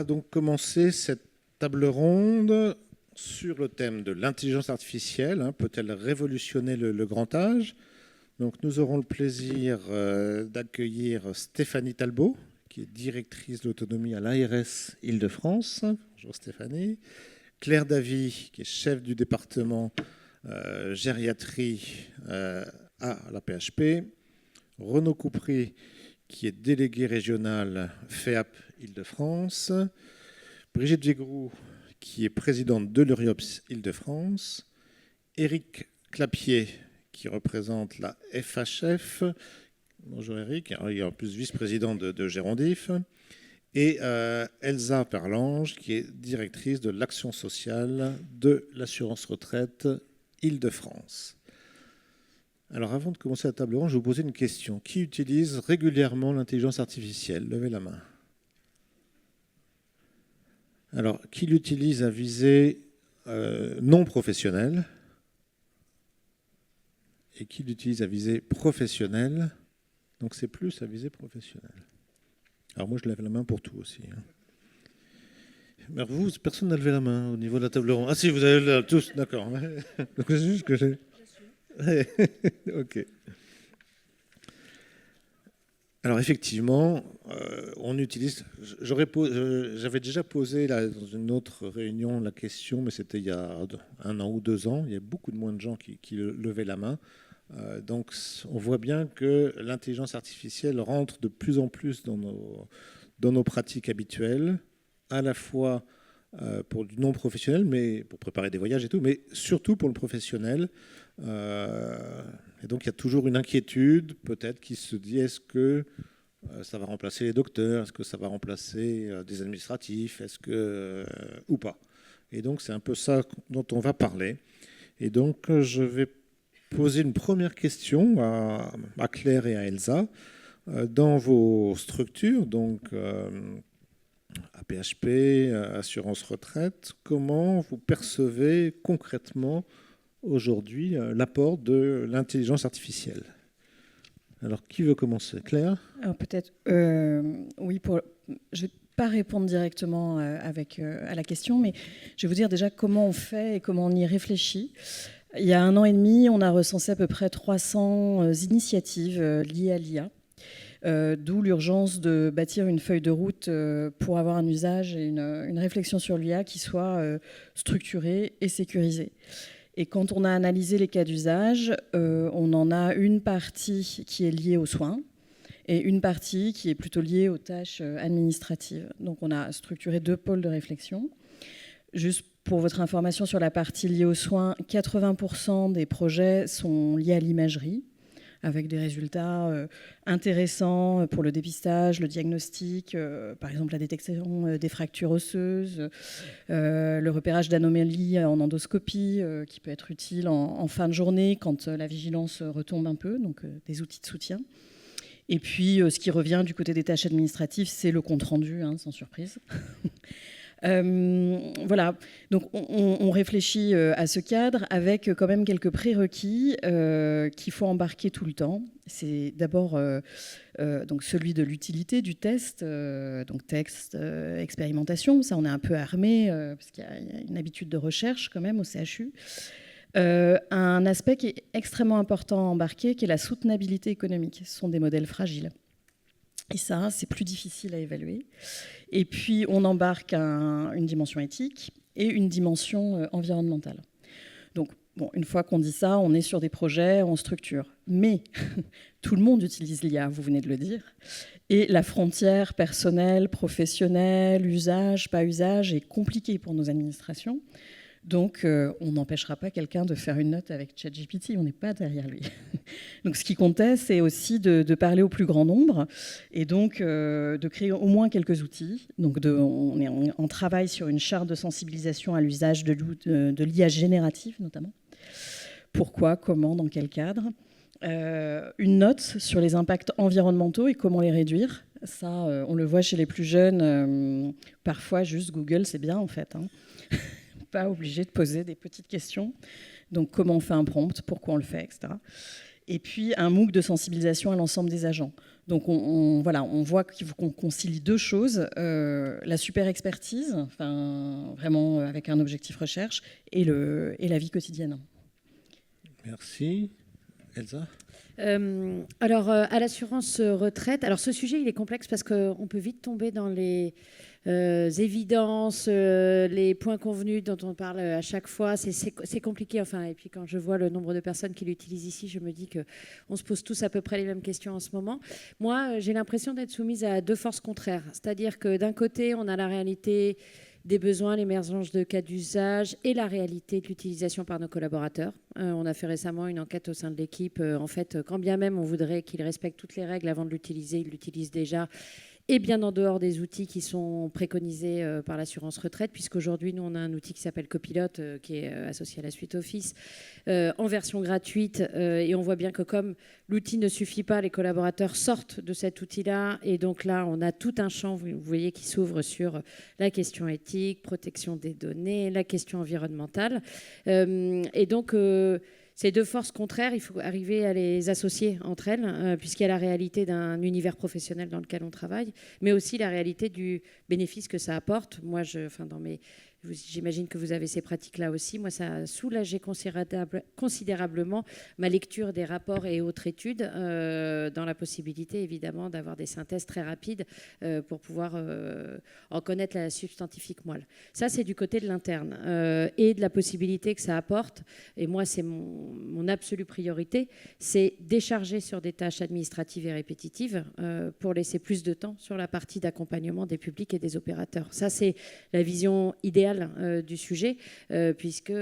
va donc commencer cette table ronde sur le thème de l'intelligence artificielle. Peut-elle révolutionner le grand âge? Donc, nous aurons le plaisir d'accueillir Stéphanie Talbot, qui est directrice de l'autonomie à l'ARS Île-de-France. Bonjour Stéphanie. Claire Davy, qui est chef du département gériatrie à la PHP. Renaud Coupry, qui est délégué régional FEAP Île-de-France. Brigitte Vigroux, qui est présidente de l'URIOPS Île-de-France. Éric Clapier, qui représente la FHF. Bonjour Éric, il est en plus vice-président de Gérondif. Et Elsa Perlange, qui est directrice de l'action sociale de l'assurance retraite Île-de-France. Alors avant de commencer la table ronde, je vais vous poser une question. Qui utilise régulièrement l'intelligence artificielle? Levez la main. Alors, qui l'utilise à visée non professionnelle et qui l'utilise à visée professionnelle? Donc c'est plus à visée professionnelle. Alors moi, je lève la main pour tout aussi. Mais vous, personne n'a levé la main au niveau de la table ronde. Ah si, vous avez là, tous, d'accord. Donc c'est juste que j'ai... Ok. Alors effectivement, on utilise... J'avais déjà posé là, dans une autre réunion la question, mais c'était il y a 1 an ou 2 ans. Il y a beaucoup de moins de gens qui levaient la main. Donc on voit bien que l'intelligence artificielle rentre de plus en plus dans nos pratiques habituelles, à la fois pour du non professionnel, mais pour préparer des voyages et tout, mais surtout pour le professionnel. Et donc il y a toujours une inquiétude, peut-être, qui se dit est-ce que ça va remplacer les docteurs, est-ce que ça va remplacer des administratifs, est-ce que ou pas. Et donc c'est un peu ça dont on va parler. Et donc je vais poser une première question à Claire et à Elsa. Dans vos structures, donc APHP, assurance retraite, comment vous percevez concrètement aujourd'hui l'apport de l'intelligence artificielle? Alors, qui veut commencer? Claire? Alors peut-être, oui, je ne vais pas répondre directement à la question, mais je vais vous dire déjà comment on fait et comment on y réfléchit. Il y a 1 an et demi, on a recensé à peu près 300 initiatives liées à l'IA, d'où l'urgence de bâtir une feuille de route pour avoir un usage et une réflexion sur l'IA qui soit structurée et sécurisée. Et quand on a analysé les cas d'usage, on en a une partie qui est liée aux soins et une partie qui est plutôt liée aux tâches administratives. Donc on a structuré 2 pôles de réflexion. Juste pour votre information sur la partie liée aux soins, 80% des projets sont liés à l'imagerie, avec des résultats intéressants pour le dépistage, le diagnostic, par exemple la détection des fractures osseuses, le repérage d'anomalies en endoscopie, qui peut être utile en fin de journée quand la vigilance retombe un peu, donc des outils de soutien. Et puis, ce qui revient du côté des tâches administratives, c'est le compte-rendu, sans surprise. Voilà, donc on réfléchit à ce cadre avec quand même quelques prérequis qu'il faut embarquer tout le temps. C'est d'abord donc celui de l'utilité du test, donc texte, expérimentation, ça on est un peu armé parce qu'il y a une habitude de recherche quand même au CHU. Un aspect qui est extrêmement important à embarquer, qui est la soutenabilité économique. Ce sont des modèles fragiles. Et ça, c'est plus difficile à évaluer. Et puis, on embarque une dimension éthique et une dimension environnementale. Donc, bon, une fois qu'on dit ça, on est sur des projets, on structure. Mais tout le monde utilise l'IA, vous venez de le dire. Et la frontière personnelle, professionnelle, usage, pas usage, est compliquée pour nos administrations. Donc, on n'empêchera pas quelqu'un de faire une note avec ChatGPT, on n'est pas derrière lui. Donc, ce qui comptait, c'est aussi de parler au plus grand nombre et donc de créer au moins quelques outils. Donc, on travaille sur une charte de sensibilisation à l'usage de l'IA générative, notamment. Pourquoi, comment, dans quel cadre. Une note sur les impacts environnementaux et comment les réduire. Ça, on le voit chez les plus jeunes. Parfois, juste Google, c'est bien, en fait. Pas obligé de poser des petites questions. Donc, comment on fait un prompt, pourquoi on le fait, etc. et puis un MOOC de sensibilisation à l'ensemble des agents. Donc voilà, on voit qu'il faut qu'on concilie deux choses, la super expertise, enfin, vraiment avec un objectif recherche, et la vie quotidienne. Merci. Elsa ? Alors, à l'assurance retraite, alors ce sujet, il est complexe parce qu'on peut vite tomber dans les évidences, les points convenus dont on parle à chaque fois. C'est compliqué, enfin. Et puis, quand je vois le nombre de personnes qui l'utilisent ici, je me dis qu'on se pose tous à peu près les mêmes questions en ce moment. Moi, j'ai l'impression d'être soumise à deux forces contraires. C'est-à-dire que d'un côté, on a la réalité des besoins, l'émergence de cas d'usage et la réalité de l'utilisation par nos collaborateurs. On a fait récemment une enquête au sein de l'équipe. En fait, quand bien même on voudrait qu'ils respectent toutes les règles avant de l'utiliser, ils l'utilisent déjà, et bien en dehors des outils qui sont préconisés par l'assurance retraite, puisqu'aujourd'hui, nous, on a un outil qui s'appelle Copilot, qui est associé à la suite Office, en version gratuite. Et on voit bien que comme l'outil ne suffit pas, les collaborateurs sortent de cet outil-là. Et donc là, on a tout un champ, vous voyez, qui s'ouvre sur la question éthique, protection des données, la question environnementale. Et donc... ces deux forces contraires, il faut arriver à les associer entre elles, puisqu'il y a la réalité d'un univers professionnel dans lequel on travaille, mais aussi la réalité du bénéfice que ça apporte. Moi, j'imagine que vous avez ces pratiques-là aussi. Moi, ça a soulagé considérablement ma lecture des rapports et autres études, dans la possibilité, évidemment, d'avoir des synthèses très rapides pour pouvoir en connaître la substantifique moelle. Ça, c'est du côté de l'interne et de la possibilité que ça apporte. Et moi, c'est mon absolue priorité, c'est décharger sur des tâches administratives et répétitives pour laisser plus de temps sur la partie d'accompagnement des publics et des opérateurs. Ça, c'est la vision idéale du sujet, puisque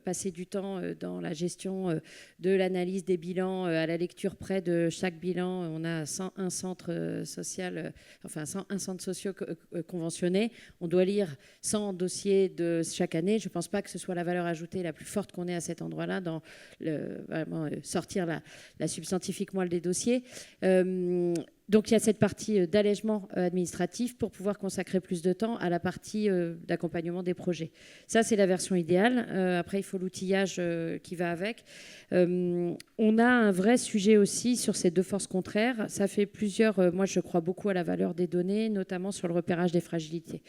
passer du temps dans la gestion de l'analyse des bilans, à la lecture près de chaque bilan, on a 101 centres sociaux conventionnés, on doit lire 100 dossiers de chaque année. Je ne pense pas que ce soit la valeur ajoutée la plus forte qu'on ait à cet endroit-là, dans vraiment sortir la substantifique moelle des dossiers. Donc il y a cette partie d'allègement administratif pour pouvoir consacrer plus de temps à la partie d'accompagnement des projets. Ça, c'est la version idéale. Après, il faut l'outillage qui va avec. On a un vrai sujet aussi sur ces deux forces contraires. Ça fait moi, je crois beaucoup à la valeur des données, notamment sur le repérage des fragilités.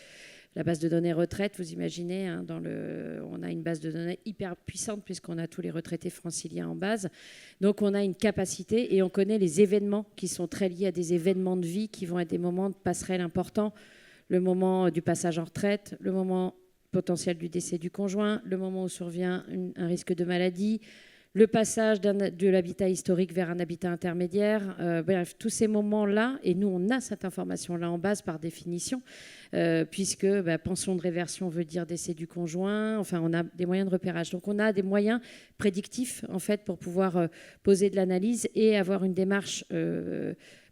La base de données retraite, vous imaginez, hein, on a une base de données hyper puissante puisqu'on a tous les retraités franciliens en base. Donc on a une capacité et on connaît les événements qui sont très liés à des événements de vie qui vont être des moments de passerelle importants. Le moment du passage en retraite, le moment potentiel du décès du conjoint, le moment où survient un risque de maladie, le passage de l'habitat historique vers un habitat intermédiaire, bref, tous ces moments-là, et nous on a cette information-là en base par définition, puisque pension de réversion veut dire décès du conjoint, enfin on a des moyens de repérage. Donc on a des moyens prédictifs en fait pour pouvoir poser de l'analyse et avoir une démarche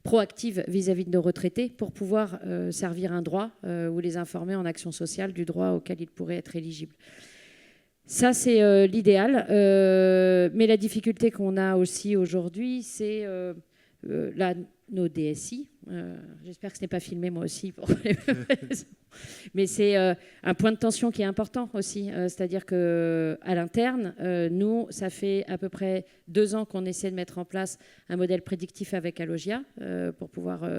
proactive vis-à-vis de nos retraités pour pouvoir servir un droit ou les informer en action sociale du droit auquel ils pourraient être éligibles. Ça, c'est l'idéal. Mais la difficulté qu'on a aussi aujourd'hui, c'est nos DSI. J'espère que ce n'est pas filmé, moi aussi. Mais c'est un point de tension qui est important aussi. C'est-à-dire qu'à l'interne, nous, ça fait à peu près 2 ans qu'on essaie de mettre en place un modèle prédictif avec Allogia pour pouvoir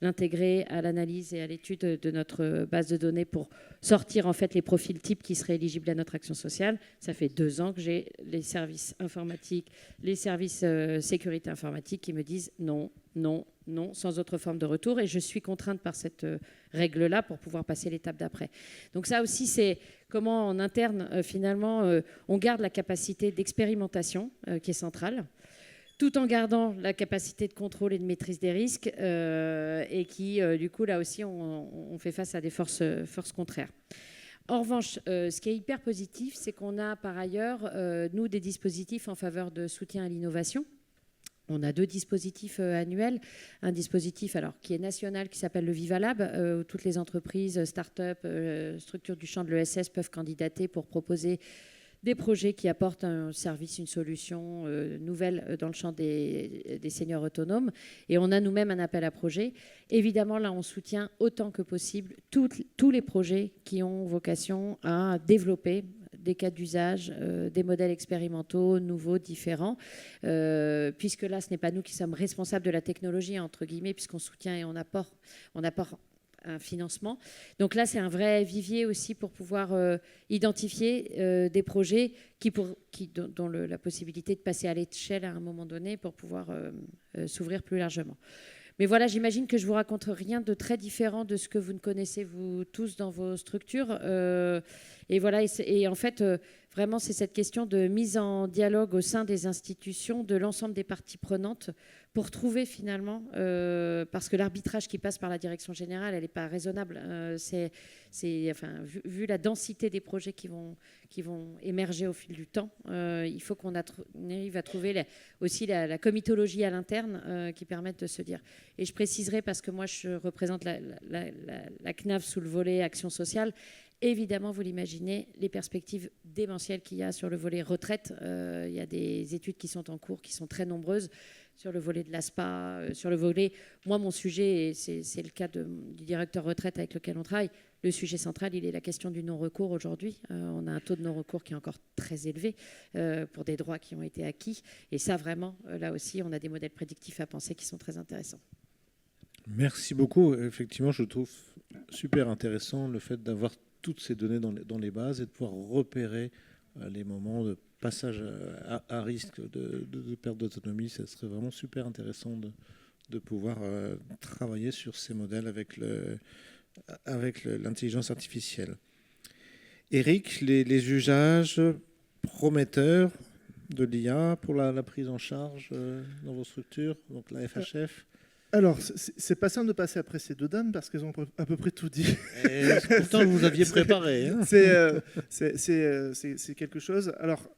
l'intégrer à l'analyse et à l'étude de notre base de données pour sortir en fait les profils types qui seraient éligibles à notre action sociale. Ça fait 2 ans que j'ai les services informatiques, les services sécurité informatique qui me disent non, non, non, sans autre forme de retour. Et je suis contrainte par cette règle-là pour pouvoir passer l'étape d'après. Donc ça aussi, c'est comment en interne, finalement, on garde la capacité d'expérimentation qui est centrale, tout en gardant la capacité de contrôle et de maîtrise des risques et qui, du coup, là aussi, on fait face à des forces contraires. En revanche, ce qui est hyper positif, c'est qu'on a par ailleurs, nous, des dispositifs en faveur de soutien à l'innovation. On a 2 dispositifs annuels. Un dispositif qui est national qui s'appelle le Vivalab, où toutes les entreprises, start-up, structures du champ de l'ESS peuvent candidater pour proposer des projets qui apportent un service, une solution nouvelle dans le champ des seniors autonomes. Et on a nous-mêmes un appel à projet. Évidemment, là, on soutient autant que possible tous les projets qui ont vocation à développer des cas d'usage, des modèles expérimentaux, nouveaux, différents, puisque là, ce n'est pas nous qui sommes responsables de la technologie, entre guillemets, puisqu'on soutient et on apporte un financement. Donc là, c'est un vrai vivier aussi pour pouvoir identifier des projets dont la possibilité de passer à l'échelle à un moment donné pour pouvoir s'ouvrir plus largement. Mais voilà, j'imagine que je vous raconte rien de très différent de ce que vous ne connaissez vous tous dans vos structures. Et voilà, et en fait, vraiment, c'est cette question de mise en dialogue au sein des institutions de l'ensemble des parties prenantes pour trouver finalement, parce que l'arbitrage qui passe par la direction générale, elle n'est pas raisonnable. Vu la densité des projets qui vont émerger au fil du temps, il faut qu'on arrive à trouver aussi la comitologie à l'interne qui permette de se dire. Et je préciserai, parce que moi je représente la CNAV sous le volet action sociale, évidemment, vous l'imaginez, les perspectives démentielles qu'il y a sur le volet retraite, il y a des études qui sont en cours, qui sont très nombreuses, sur le volet de l'ASPA, sur le volet... Moi, mon sujet, et c'est le cas du directeur retraite avec lequel on travaille, le sujet central, il est la question du non-recours aujourd'hui. On a un taux de non-recours qui est encore très élevé pour des droits qui ont été acquis. Et ça, vraiment, là aussi, on a des modèles prédictifs à penser qui sont très intéressants. Merci beaucoup. Effectivement, je trouve super intéressant le fait d'avoir toutes ces données dans les bases et de pouvoir repérer les moments de passage à risque de perte d'autonomie. Ça serait vraiment super intéressant de pouvoir travailler sur ces modèles avec l'intelligence artificielle. Eric, les usages prometteurs de l'IA pour la prise en charge dans vos structures, donc la FHF. Alors, c'est pas simple de passer après ces deux dames parce qu'elles ont à peu près tout dit. Et pourtant, vous aviez préparé. Hein. C'est quelque chose. Alors,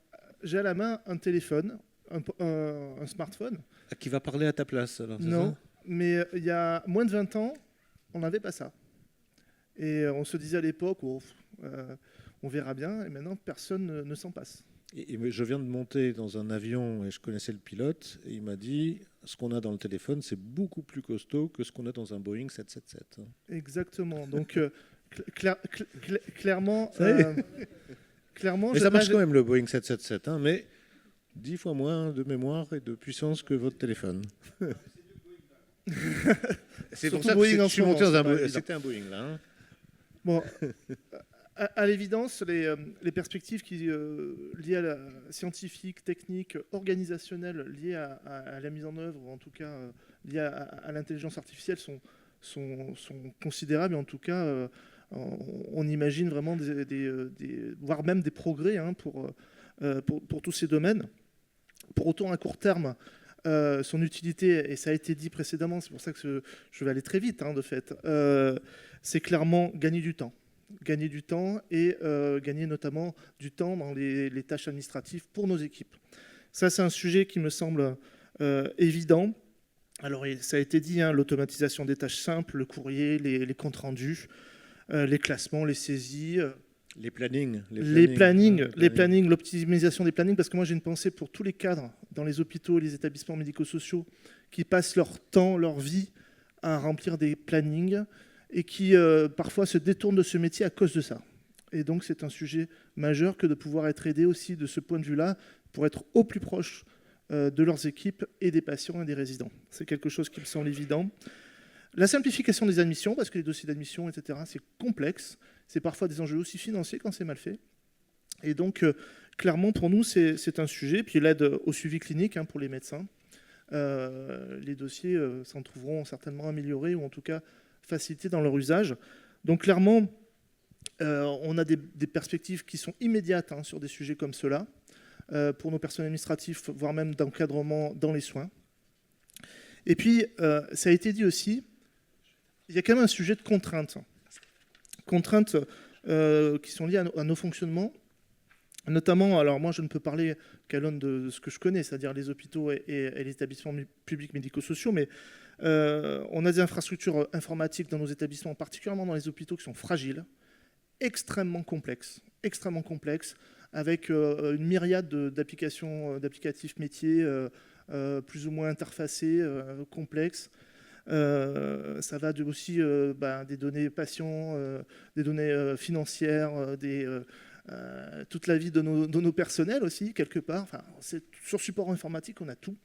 j'ai à la main un téléphone, un smartphone. Qui va parler à ta place, alors, c'est non, ça mais il y a moins de 20 ans, on n'avait pas ça. Et on se disait à l'époque, on verra bien, et maintenant, personne ne s'en passe. Et je viens de monter dans un avion et je connaissais le pilote, et il m'a dit, ce qu'on a dans le téléphone, c'est beaucoup plus costaud que ce qu'on a dans un Boeing 777. Exactement. Donc, clairement... clairement, mais ça marche quand même, le Boeing 777, hein, mais 10 fois moins de mémoire et de puissance que votre téléphone. C'est pour ça que je suis monté dans un Boeing. C'était un Boeing, là. Hein. Bon, à l'évidence, les perspectives liées à la scientifique, technique, organisationnelle, liées à la mise en œuvre, ou en tout cas liées à l'intelligence artificielle, sont considérables. Et en tout cas, on imagine vraiment voire même des progrès hein, pour tous ces domaines. Pour autant, à court terme, son utilité, et ça a été dit précédemment, c'est pour ça que je vais aller très vite, hein, de fait, c'est clairement gagner du temps. Gagner du temps et gagner notamment du temps dans les tâches administratives pour nos équipes. Ça, c'est un sujet qui me semble évident. Alors, ça a été dit, hein, l'automatisation des tâches simples, le courrier, les comptes rendus, les classements, les saisies... Les plannings, l'optimisation des plannings, parce que moi j'ai une pensée pour tous les cadres dans les hôpitaux et les établissements médico-sociaux qui passent leur temps, leur vie à remplir des plannings et qui parfois se détournent de ce métier à cause de ça. Et donc c'est un sujet majeur que de pouvoir être aidé aussi de ce point de vue-là pour être au plus proche de leurs équipes et des patients et des résidents. C'est quelque chose qui me semble évident. La simplification des admissions, parce que les dossiers d'admission, etc., c'est complexe. C'est parfois des enjeux aussi financiers quand c'est mal fait. Et donc, clairement, pour nous, c'est un sujet. Puis l'aide au suivi clinique hein, pour les médecins. Les dossiers s'en trouveront certainement améliorés ou en tout cas facilités dans leur usage. Donc, clairement, on a des perspectives qui sont immédiates hein, sur des sujets comme ceux-là, pour nos personnels administratifs, voire même d'encadrement dans les soins. Et puis, ça a été dit aussi, il y a quand même un sujet de contraintes. Contraintes qui sont liées à nos fonctionnements. Notamment, alors moi je ne peux parler qu'à l'aune de ce que je connais, c'est-à-dire les hôpitaux et les établissements publics médico-sociaux, mais on a des infrastructures informatiques dans nos établissements, particulièrement dans les hôpitaux qui sont fragiles, extrêmement complexes, avec une myriade d'applicatifs métiers plus ou moins interfacés, complexes. Ça va aussi des données patients, des données financières, toute la vie de nos personnels aussi, quelque part. Enfin, sur support informatique, on a tout.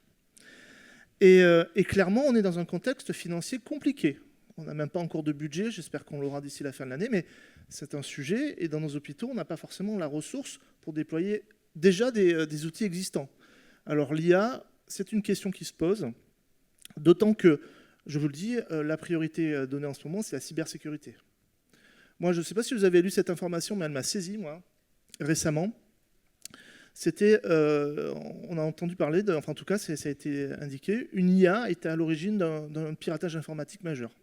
Et clairement, on est dans un contexte financier compliqué. On n'a même pas encore de budget, j'espère qu'on l'aura d'ici la fin de l'année, mais c'est un sujet, et dans nos hôpitaux, on n'a pas forcément la ressource pour déployer déjà des outils existants. Alors l'IA, c'est une question qui se pose, d'autant que, je vous le dis, la priorité donnée en ce moment, c'est la cybersécurité. Moi, je ne sais pas si vous avez lu cette information, mais elle m'a saisi, moi, récemment. C'était, on a entendu parler, enfin en tout cas, ça a été indiqué, une IA était à l'origine d'un piratage informatique majeur.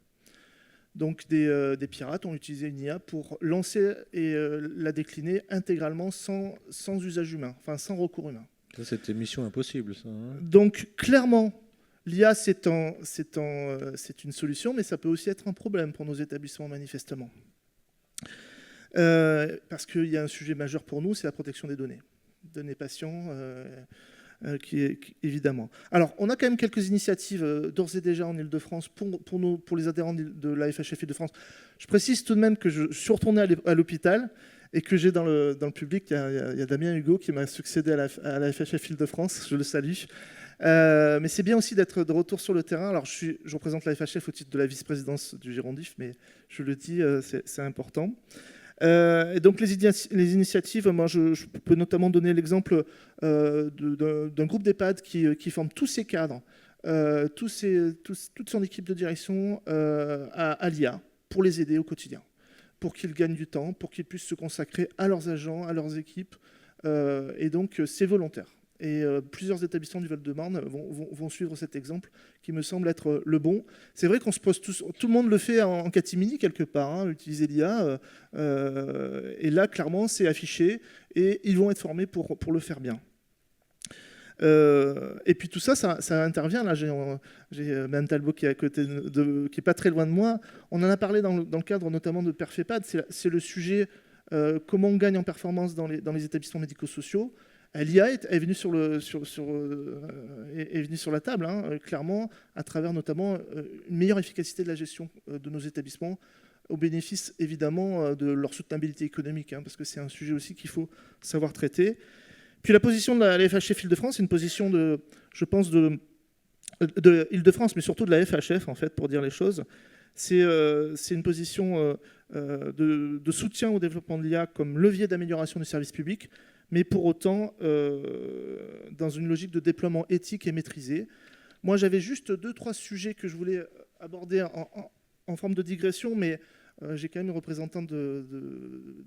Donc des pirates ont utilisé une IA pour lancer et la décliner intégralement sans usage humain, enfin sans recours humain. Ça, c'était mission impossible, ça. Hein. Donc clairement, l'IA, c'est une solution, mais ça peut aussi être un problème pour nos établissements, manifestement. Parce qu'il y a un sujet majeur pour nous, c'est la protection des données patients, évidemment. Alors, on a quand même quelques initiatives d'ores et déjà en Ile-de-France pour les adhérents de la FHF Ile-de-France. Je précise tout de même que je suis retourné à l'hôpital et que j'ai dans le public, il y a Damien Hugo qui m'a succédé à la FHF Ile-de-France, je le salue. Mais c'est bien aussi d'être de retour sur le terrain. Alors, je représente la FHF au titre de la vice-présidence du Girondif, mais je le dis, c'est important. Et donc les initiatives, moi je peux notamment donner l'exemple d'un groupe d'EHPAD qui forme tous ses cadres, toute son équipe de direction à l'IA pour les aider au quotidien, pour qu'ils gagnent du temps, pour qu'ils puissent se consacrer à leurs agents, à leurs équipes. Et donc c'est volontaire. Et plusieurs établissements du Val-de-Marne vont suivre cet exemple qui me semble être le bon. C'est vrai qu'on se pose tout le monde le fait en catimini quelque part, hein, utiliser l'IA. Et là, clairement, c'est affiché et ils vont être formés pour le faire bien. Et puis tout ça intervient. Là, j'ai Mme Talbot qui est à côté, qui est pas très loin de moi. On en a parlé dans le cadre notamment de Perfepad. C'est le sujet comment on gagne en performance dans les établissements médico-sociaux. L'IA est venue sur la table, hein, clairement, à travers notamment une meilleure efficacité de la gestion de nos établissements, au bénéfice évidemment de leur soutenabilité économique, hein, parce que c'est un sujet aussi qu'il faut savoir traiter. Puis la position de la FHF Ile-de-France, c'est une position je pense, de Ile-de-France, mais surtout de la FHF, en fait, pour dire les choses. C'est une position de soutien au développement de l'IA comme levier d'amélioration du service public, mais pour autant dans une logique de déploiement éthique et maîtrisé. Moi, j'avais juste 2-3 sujets que je voulais aborder en forme de digression, mais j'ai quand même une représentante de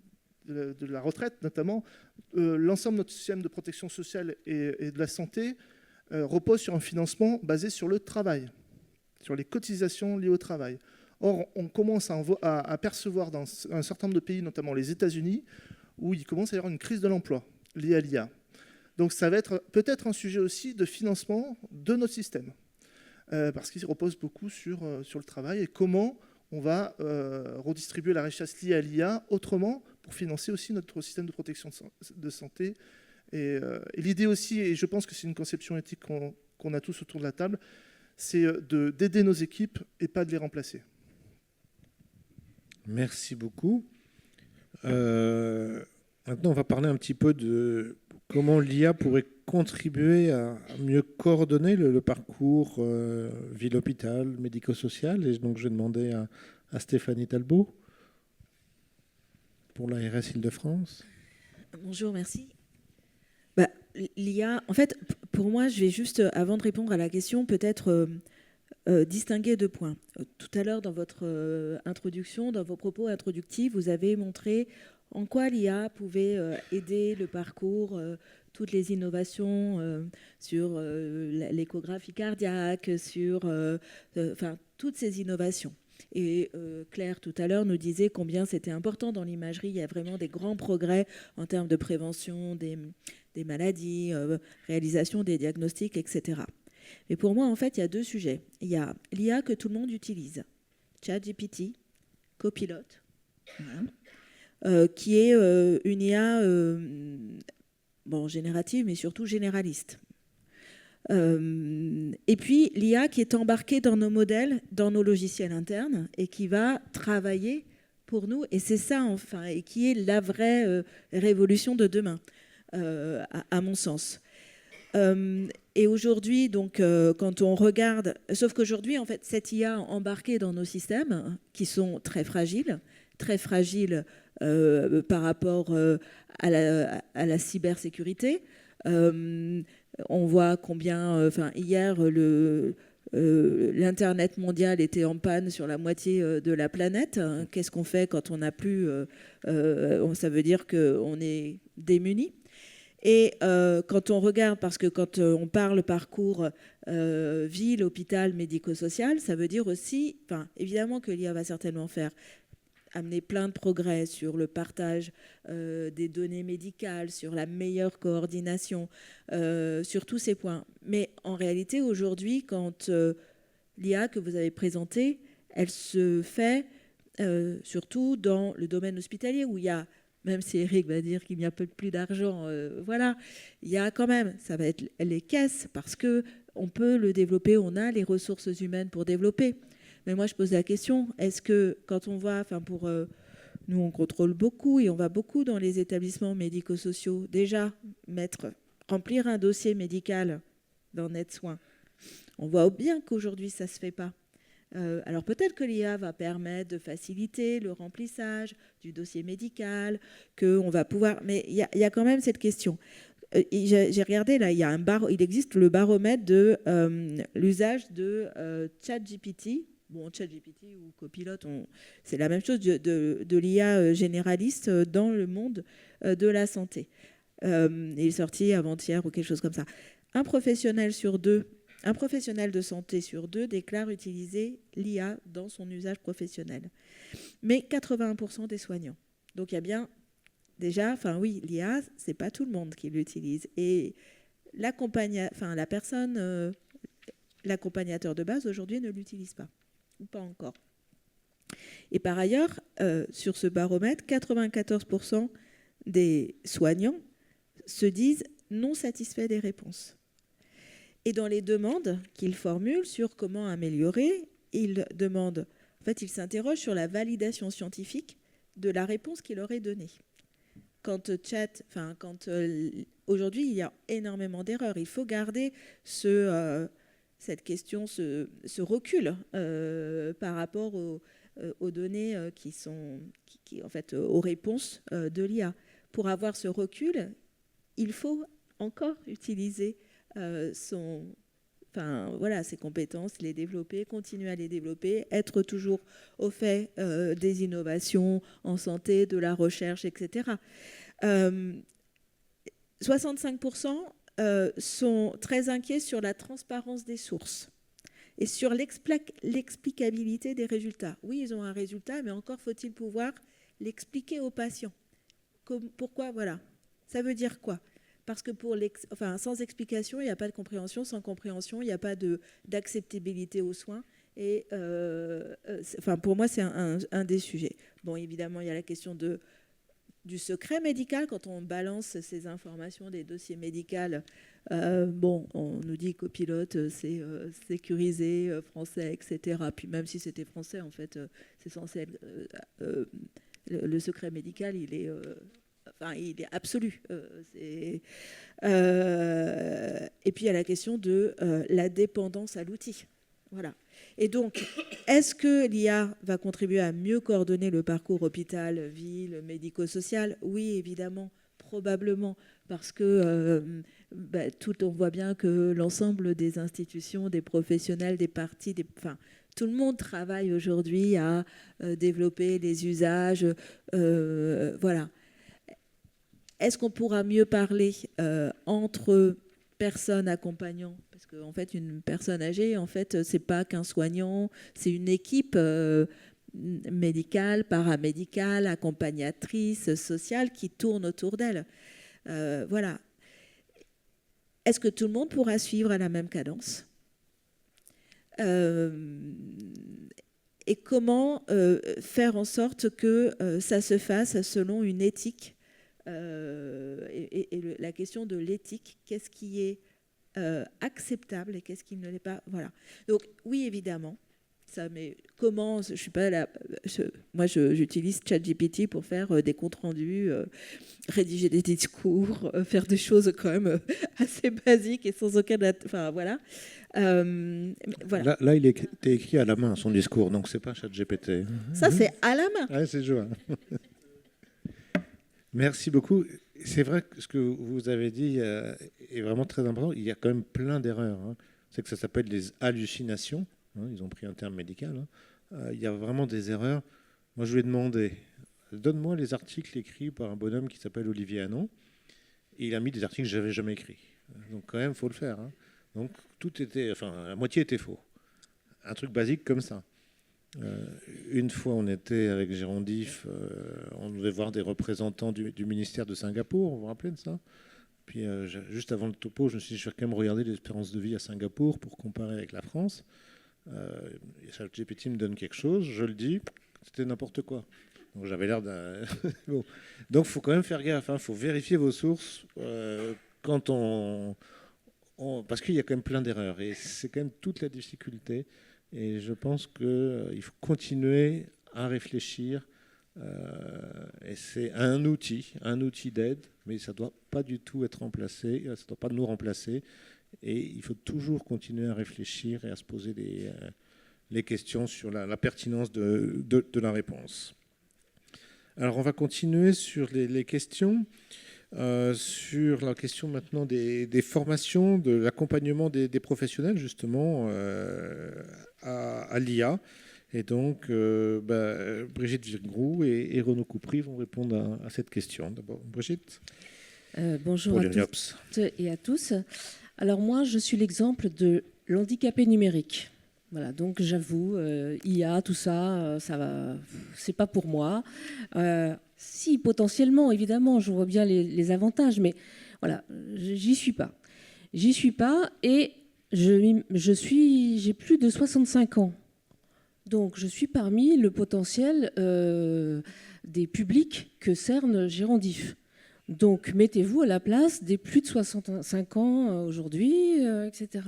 la retraite, notamment. L'ensemble de notre système de protection sociale et de la santé repose sur un financement basé sur le travail, sur les cotisations liées au travail. Or, on commence à percevoir dans un certain nombre de pays, notamment les États-Unis, où il commence à y avoir une crise de l'emploi liée à l'IA. Donc ça va être peut-être un sujet aussi de financement de notre système, parce qu'il repose beaucoup sur le travail et comment on va redistribuer la richesse liée à l'IA autrement pour financer aussi notre système de protection de santé. Et l'idée aussi, et je pense que c'est une conception éthique qu'on a tous autour de la table, c'est d'aider nos équipes et pas de les remplacer. Merci beaucoup. Maintenant, on va parler un petit peu de comment l'IA pourrait contribuer à mieux coordonner le parcours ville-hôpital, médico-social. Et donc, je vais demander à Stéphanie Talbot pour l'ARS Île-de-France. Bonjour, merci. L'IA, en fait, pour moi, je vais juste, avant de répondre à la question, peut-être distinguer 2 points. Tout à l'heure, dans votre introduction, dans vos propos introductifs, vous avez montré en quoi l'IA pouvait aider le parcours, toutes les innovations sur l'échographie cardiaque, sur toutes ces innovations. Et Claire, tout à l'heure, nous disait combien c'était important dans l'imagerie. Il y a vraiment des grands progrès en termes de prévention des maladies, réalisation des diagnostics, etc. Mais pour moi, en fait, il y a 2 sujets. Il y a l'IA que tout le monde utilise, ChatGPT, Copilot, qui est une IA générative, mais surtout généraliste. Et puis l'IA qui est embarquée dans nos modèles, dans nos logiciels internes, et qui va travailler pour nous, et c'est ça, enfin, et qui est la vraie révolution de demain, à mon sens. Et aujourd'hui, donc, quand on regarde, sauf qu'aujourd'hui, en fait, cette IA embarquée dans nos systèmes, qui sont très fragiles par rapport à la cybersécurité. On voit combien, hier, l'Internet mondial était en panne sur la moitié de la planète. Qu'est-ce qu'on fait quand on n'a plus ça veut dire qu'on est démunis. Et quand on regarde, parce que quand on parle parcours ville, hôpital, médico-social, ça veut dire aussi, évidemment que l'IA va certainement amener plein de progrès sur le partage des données médicales, sur la meilleure coordination, sur tous ces points. Mais en réalité, aujourd'hui, quand l'IA que vous avez présentée, elle se fait surtout dans le domaine hospitalier, où il y a, même si Eric va dire qu'il n'y a plus d'argent, voilà, il y a quand même, ça va être les caisses, parce qu'on peut le développer, on a les ressources humaines pour développer. Mais moi, je pose la question, est-ce que quand on va, nous, on contrôle beaucoup et on va beaucoup dans les établissements médico-sociaux, déjà, remplir un dossier médical dans NetSoin, on voit bien qu'aujourd'hui, ça ne se fait pas. Alors peut-être que l'IA va permettre de faciliter le remplissage du dossier médical, qu'on va pouvoir... Mais il y a quand même cette question. J'ai regardé, là, il existe le baromètre de l'usage de ChatGPT. Bon, ChatGPT ou Copilot, c'est la même chose de l'IA généraliste dans le monde de la santé. Il est sorti avant-hier ou quelque chose comme ça. Un professionnel de santé sur 2 déclare utiliser l'IA dans son usage professionnel. Mais 81% des soignants. Donc il y a bien déjà, l'IA, c'est pas tout le monde qui l'utilise. Et l'accompagnateur de base aujourd'hui ne l'utilise pas. Ou pas encore. Et par ailleurs, sur ce baromètre, 94% des soignants se disent non satisfaits des réponses. Et dans les demandes qu'ils formulent sur comment améliorer, ils s'interrogent sur la validation scientifique de la réponse qui leur est donnée. Aujourd'hui, il y a énormément d'erreurs. Il faut garder cette question, ce recul par rapport aux données aux réponses de l'IA. Pour avoir ce recul, il faut encore utiliser ses compétences, les développer, continuer à les développer, être toujours au fait des innovations en santé, de la recherche, etc. 65% sont très inquiets sur la transparence des sources et sur l'explicabilité des résultats. Oui, ils ont un résultat, mais encore faut-il pouvoir l'expliquer aux patients. Pourquoi, voilà. Ça veut dire quoi ? Parce que sans explication, il n'y a pas de compréhension. Sans compréhension, il n'y a pas d'acceptabilité aux soins. Et pour moi, c'est un des sujets. Bon, évidemment, il y a la question du secret médical. Quand on balance ces informations des dossiers médicaux, on nous dit copilote, c'est sécurisé, français, etc. Puis même si c'était français, en fait, c'est censé être... le secret médical, il est absolu. Et puis, il y a la question de la dépendance à l'outil. Voilà. Et donc, est-ce que l'IA va contribuer à mieux coordonner le parcours hôpital, ville, médico-social ? Oui, évidemment, probablement, parce que on voit bien que l'ensemble des institutions, des professionnels, des partis, tout le monde travaille aujourd'hui à développer les usages. Voilà. Est-ce qu'on pourra mieux parler entre personnes accompagnant ? Parce qu'en fait, une personne âgée, c'est pas qu'un soignant, c'est une équipe médicale, paramédicale, accompagnatrice, sociale qui tourne autour d'elle. Voilà. Est-ce que tout le monde pourra suivre à la même cadence ? Et comment faire en sorte que ça se fasse selon une éthique ? La question de l'éthique, qu'est-ce qui est acceptable et qu'est-ce qui ne l'est pas. Voilà. Donc oui, évidemment, ça, mais comment, je suis pas là, moi j'utilise ChatGPT pour faire des comptes rendus, rédiger des discours, faire des choses quand même assez basiques et sans aucun, enfin voilà. Voilà. Là, il était écrit à la main, son discours, donc c'est pas ChatGPT. Ça c'est à la main. Ouais, c'est joué. Merci beaucoup. C'est vrai que ce que vous avez dit est vraiment très important. Il y a quand même plein d'erreurs. C'est que ça s'appelle les hallucinations. Ils ont pris un terme médical. Il y a vraiment des erreurs. Moi, je lui ai demandé, donne-moi les articles écrits par un bonhomme qui s'appelle Olivier Hanon. Et il a mis des articles que je n'avais jamais écrits. Donc quand même, il faut le faire. Donc tout était, enfin, la moitié était faux. Un truc basique comme ça. Une fois, on était avec Gérondif, on devait voir des représentants du ministère de Singapour, vous vous rappelez de ça? Puis juste avant le topo, je me suis dit, je vais quand même regarder l'espérance de vie à Singapour pour comparer avec la France. ChatGPT me donne quelque chose, je le dis, c'était n'importe quoi. Donc j'avais l'air d'un... Bon. Donc il faut quand même faire gaffe, il faut vérifier vos sources quand parce qu'il y a quand même plein d'erreurs et c'est quand même toute la difficulté. Et je pense qu'il faut continuer à réfléchir. Et c'est un outil d'aide, mais ça ne doit pas du tout être remplacé, ça ne doit pas nous remplacer. Et il faut toujours continuer à réfléchir et à se poser les questions sur la pertinence de la réponse. Alors on va continuer sur les questions. Sur la question maintenant des formations, de l'accompagnement des professionnels justement à l'IA. Et donc Brigitte Virgroux et Renaud Coupry vont répondre à cette question. D'abord, Brigitte. Bonjour à toutes et à tous. Alors moi, je suis l'exemple de l'handicapé numérique. Voilà, donc j'avoue, IA, tout ça, ça va, c'est pas pour moi. Si, potentiellement, évidemment, je vois bien les avantages, mais voilà, j'y suis pas. J'y suis pas et j'ai plus de 65 ans. Donc je suis parmi le potentiel des publics que cerne Gérondif. Donc mettez-vous à la place des plus de 65 ans aujourd'hui, etc.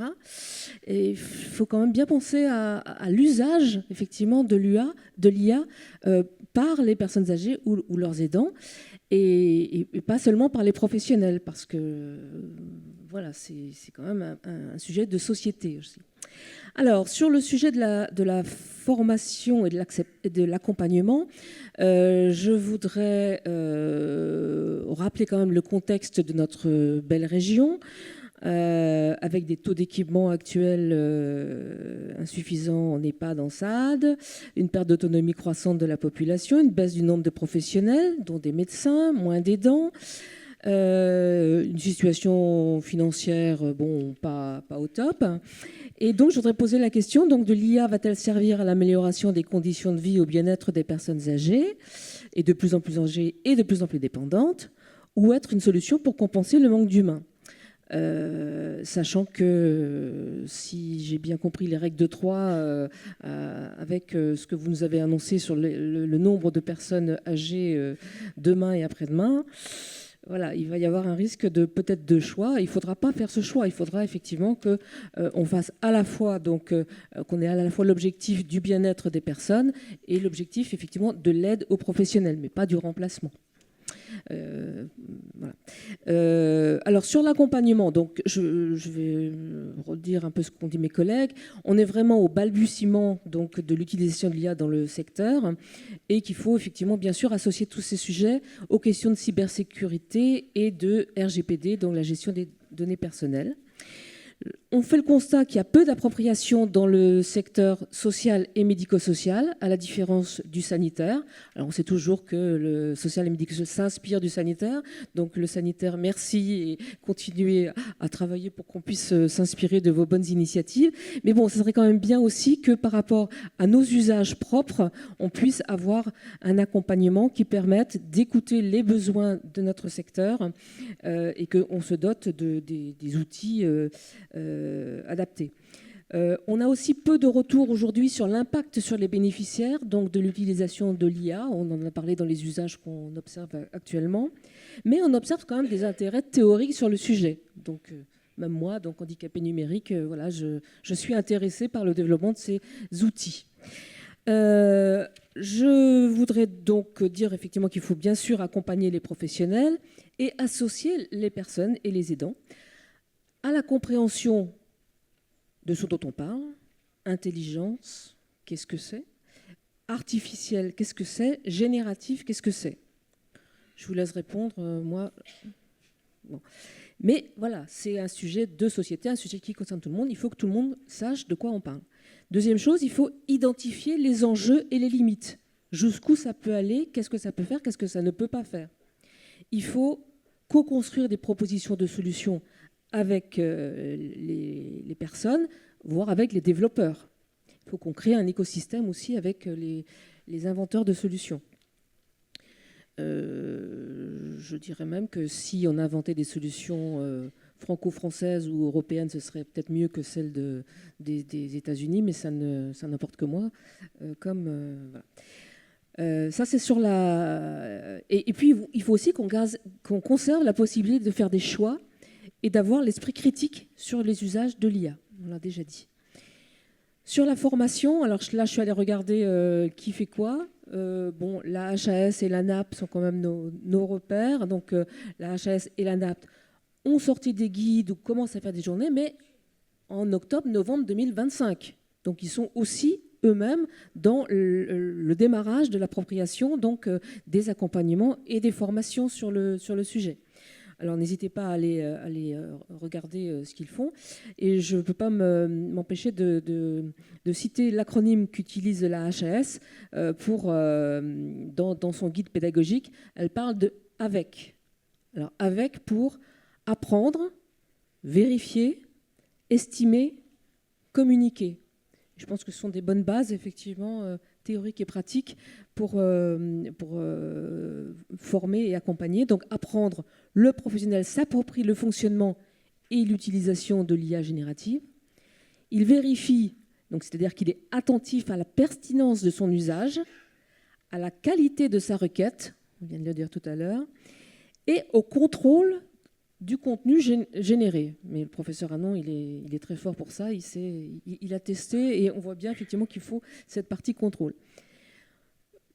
Et il faut quand même bien penser à l'usage effectivement de l'IA par les personnes âgées ou leurs aidants, et pas seulement par les professionnels, parce que voilà, c'est quand même un sujet de société aussi. Alors, sur le sujet de la formation et de l'accompagnement, je voudrais rappeler quand même le contexte de notre belle région, avec des taux d'équipement actuels insuffisants en EHPAD, en SAD, une perte d'autonomie croissante de la population, une baisse du nombre de professionnels, dont des médecins, moins d'aidants, une situation financière pas au top. Et donc, je voudrais poser la question, donc, de l'IA va-t-elle servir à l'amélioration des conditions de vie et au bien-être des personnes âgées, et de plus en plus âgées et de plus en plus dépendantes, ou être une solution pour compenser le manque d'humains ? Sachant que, si j'ai bien compris les règles de 3, avec ce que vous nous avez annoncé sur le nombre de personnes âgées demain et après-demain, voilà, il va y avoir un risque peut-être de choix. Il ne faudra pas faire ce choix. Il faudra effectivement qu'on fasse à la fois, donc qu'on ait à la fois l'objectif du bien-être des personnes et l'objectif effectivement de l'aide aux professionnels, mais pas du remplacement. Voilà. Alors sur l'accompagnement, donc je vais redire un peu ce qu'ont dit mes collègues. On est vraiment au balbutiement donc de l'utilisation de l'IA dans le secteur, et qu'il faut effectivement bien sûr associer tous ces sujets aux questions de cybersécurité et de RGPD, donc la gestion des données personnelles. On fait le constat qu'il y a peu d'appropriation dans le secteur social et médico-social, à la différence du sanitaire. Alors on sait toujours que le social et médico-social s'inspire du sanitaire, donc le sanitaire, merci, et continuez à travailler pour qu'on puisse s'inspirer de vos bonnes initiatives. Mais bon, ce serait quand même bien aussi que par rapport à nos usages propres, on puisse avoir un accompagnement qui permette d'écouter les besoins de notre secteur et qu'on se dote des outils adaptés. On a aussi peu de retours aujourd'hui sur l'impact sur les bénéficiaires, donc de l'utilisation de l'IA. On en a parlé dans les usages qu'on observe actuellement. Mais on observe quand même des intérêts théoriques sur le sujet. Donc même moi, donc handicapée numérique, voilà, je suis intéressée par le développement de ces outils. Je voudrais donc dire effectivement qu'il faut bien sûr accompagner les professionnels et associer les personnes et les aidants à la compréhension de ce dont on parle. Intelligence, qu'est-ce que c'est? Artificiel, qu'est-ce que c'est? Génératif, qu'est-ce que c'est? Je vous laisse répondre, moi. Bon. Mais voilà, c'est un sujet de société, un sujet qui concerne tout le monde. Il faut que tout le monde sache de quoi on parle. Deuxième chose, il faut identifier les enjeux et les limites. Jusqu'où ça peut aller, qu'est-ce que ça peut faire, qu'est-ce que ça ne peut pas faire. Il faut co-construire des propositions de solutions avec les personnes, voire avec les développeurs. Il faut qu'on crée un écosystème aussi avec les inventeurs de solutions. Je dirais même que si on inventait des solutions franco-françaises ou européennes, ce serait peut-être mieux que celles des États-Unis, mais ça n'importe que moi. Voilà. Ça, c'est sur la... Et puis, il faut aussi qu'on conserve la possibilité de faire des choix et d'avoir l'esprit critique sur les usages de l'IA. On l'a déjà dit. Sur la formation, alors là, je suis allée regarder qui fait quoi. Bon, la HAS et la NAP sont quand même nos repères. Donc, la HAS et la NAP ont sorti des guides ou commencent à faire des journées, mais en octobre-novembre 2025. Donc, ils sont aussi eux-mêmes dans le démarrage de l'appropriation, donc des accompagnements et des formations sur le sujet. Alors n'hésitez pas à aller regarder ce qu'ils font. Et je ne peux pas m'empêcher de citer l'acronyme qu'utilise la HAS dans son guide pédagogique. Elle parle de AVEC. Alors AVEC pour apprendre, vérifier, estimer, communiquer. Je pense que ce sont des bonnes bases, effectivement, théoriques et pratiques pour former et accompagner. Donc apprendre, le professionnel s'approprie le fonctionnement et l'utilisation de l'IA générative. Il vérifie, donc c'est-à-dire qu'il est attentif à la pertinence de son usage, à la qualité de sa requête, on vient de le dire tout à l'heure, et au contrôle du contenu généré. Mais le professeur Anon, il est très fort pour ça, il a testé et on voit bien effectivement qu'il faut cette partie contrôle.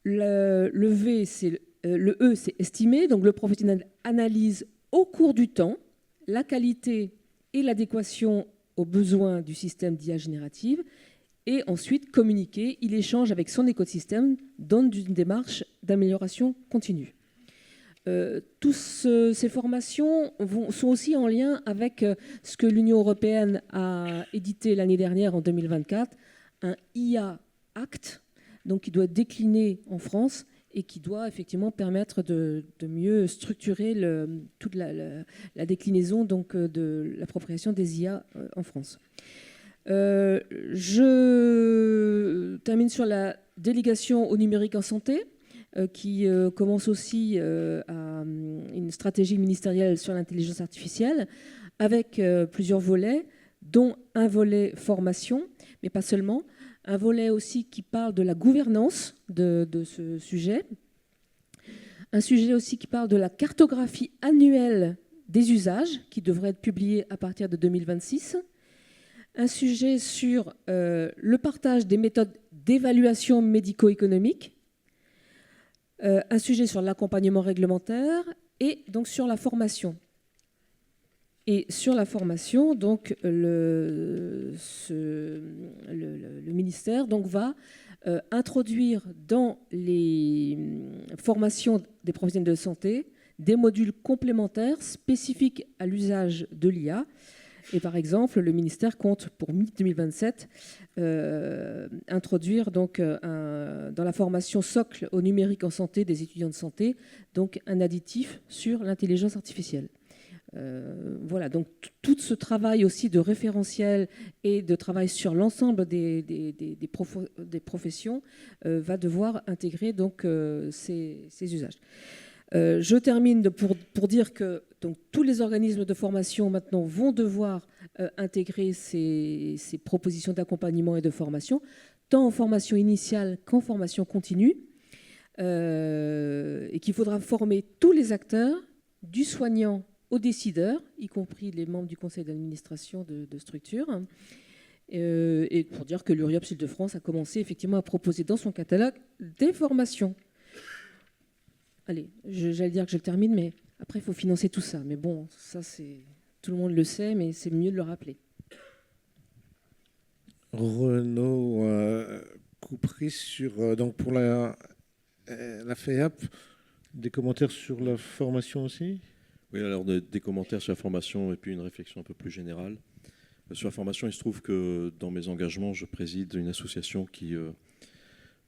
Le E, c'est estimer, donc le professionnel analyse au cours du temps la qualité et l'adéquation aux besoins du système d'IA générative et ensuite communiquer, il échange avec son écosystème dans une démarche d'amélioration continue. Toutes ces formations sont aussi en lien avec ce que l'Union européenne a édité l'année dernière, en 2024, un IA Act, donc qui doit être décliné en France et qui doit effectivement permettre de mieux structurer toute la déclinaison donc, de l'appropriation des IA en France. Je termine sur la délégation au numérique en santé, qui commence aussi à une stratégie ministérielle sur l'intelligence artificielle avec plusieurs volets, dont un volet formation, mais pas seulement, un volet aussi qui parle de la gouvernance de ce sujet, un sujet aussi qui parle de la cartographie annuelle des usages, qui devrait être publiée à partir de 2026, un sujet sur le partage des méthodes d'évaluation médico-économique, un sujet sur l'accompagnement réglementaire et donc sur la formation. Et sur la formation, donc, le ministère donc, va introduire dans les formations des professionnels de santé des modules complémentaires spécifiques à l'usage de l'IA. Et par exemple, le ministère compte pour mi-2027 introduire donc, dans la formation socle au numérique en santé des étudiants de santé donc un additif sur l'intelligence artificielle. Voilà, donc tout ce travail aussi de référentiel et de travail sur l'ensemble des professions va devoir intégrer donc, ces usages. Je termine pour dire que donc, tous les organismes de formation maintenant vont devoir intégrer ces propositions d'accompagnement et de formation, tant en formation initiale qu'en formation continue, et qu'il faudra former tous les acteurs, du soignant aux décideurs, y compris les membres du conseil d'administration de structures, et pour dire que l'URIOPS Île-de-France a commencé effectivement à proposer dans son catalogue des formations. Allez, j'allais dire que je termine, mais après, il faut financer tout ça. Mais bon, ça, tout le monde le sait, mais c'est mieux de le rappeler. Renaud Coupry, donc pour la FEAP, des commentaires sur la formation aussi? Oui, alors des commentaires sur la formation et puis une réflexion un peu plus générale. Sur la formation, il se trouve que dans mes engagements, je préside une association qui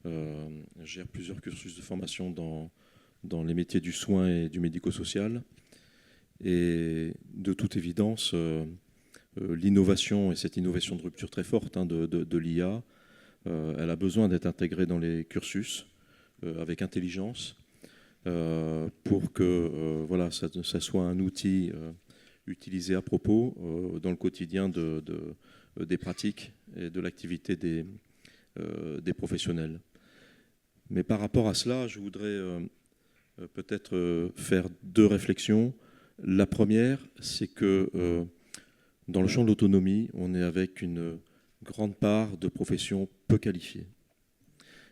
gère plusieurs cursus de formation dans les métiers du soin et du médico-social. Et de toute évidence, l'innovation, et cette innovation de rupture très forte de l'IA, elle a besoin d'être intégrée dans les cursus avec intelligence pour que ça soit un outil utilisé à propos dans le quotidien des pratiques et de l'activité des professionnels. Mais par rapport à cela, je voudrais peut-être faire deux réflexions. La première, c'est que dans le champ de l'autonomie, on est avec une grande part de professions peu qualifiées.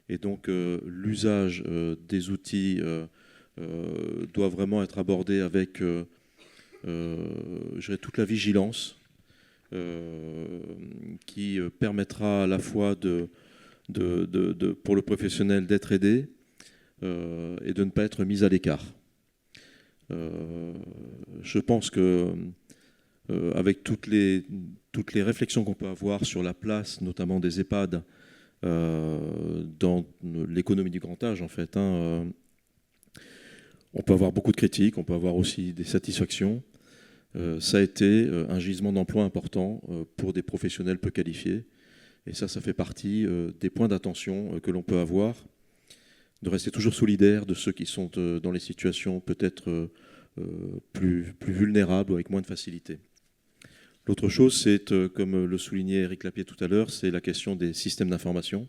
Et donc l'usage des outils doit vraiment être abordé avec je dirais, toute la vigilance qui permettra à la fois pour le professionnel d'être aidé et de ne pas être mis à l'écart. Je pense que avec toutes les réflexions qu'on peut avoir sur la place, notamment des EHPAD, dans l'économie du grand âge, en fait, on peut avoir beaucoup de critiques, on peut avoir aussi des satisfactions. Ça a été un gisement d'emploi important pour des professionnels peu qualifiés. Et ça fait partie des points d'attention que l'on peut avoir, de rester toujours solidaire de ceux qui sont dans les situations peut-être plus vulnérables ou avec moins de facilité. L'autre chose, c'est, comme le soulignait Éric Lapierre tout à l'heure, c'est la question des systèmes d'information.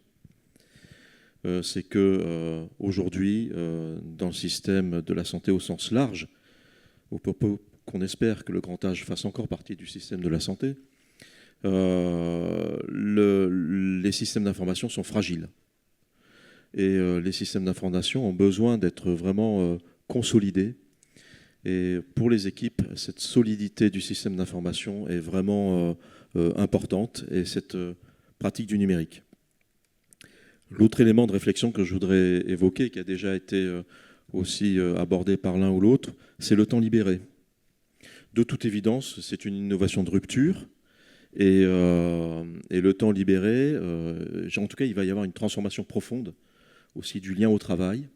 C'est qu'aujourd'hui, dans le système de la santé au sens large, au propos qu'on espère que le grand âge fasse encore partie du système de la santé, les systèmes d'information sont fragiles. Et les systèmes d'information ont besoin d'être vraiment consolidés. Et pour les équipes, cette solidité du système d'information est vraiment importante, et cette pratique du numérique. L'autre élément de réflexion que je voudrais évoquer, qui a déjà été aussi abordé par l'un ou l'autre, c'est le temps libéré. De toute évidence, c'est une innovation de rupture. Et le temps libéré, en tout cas, il va y avoir une transformation profonde aussi du lien au travail.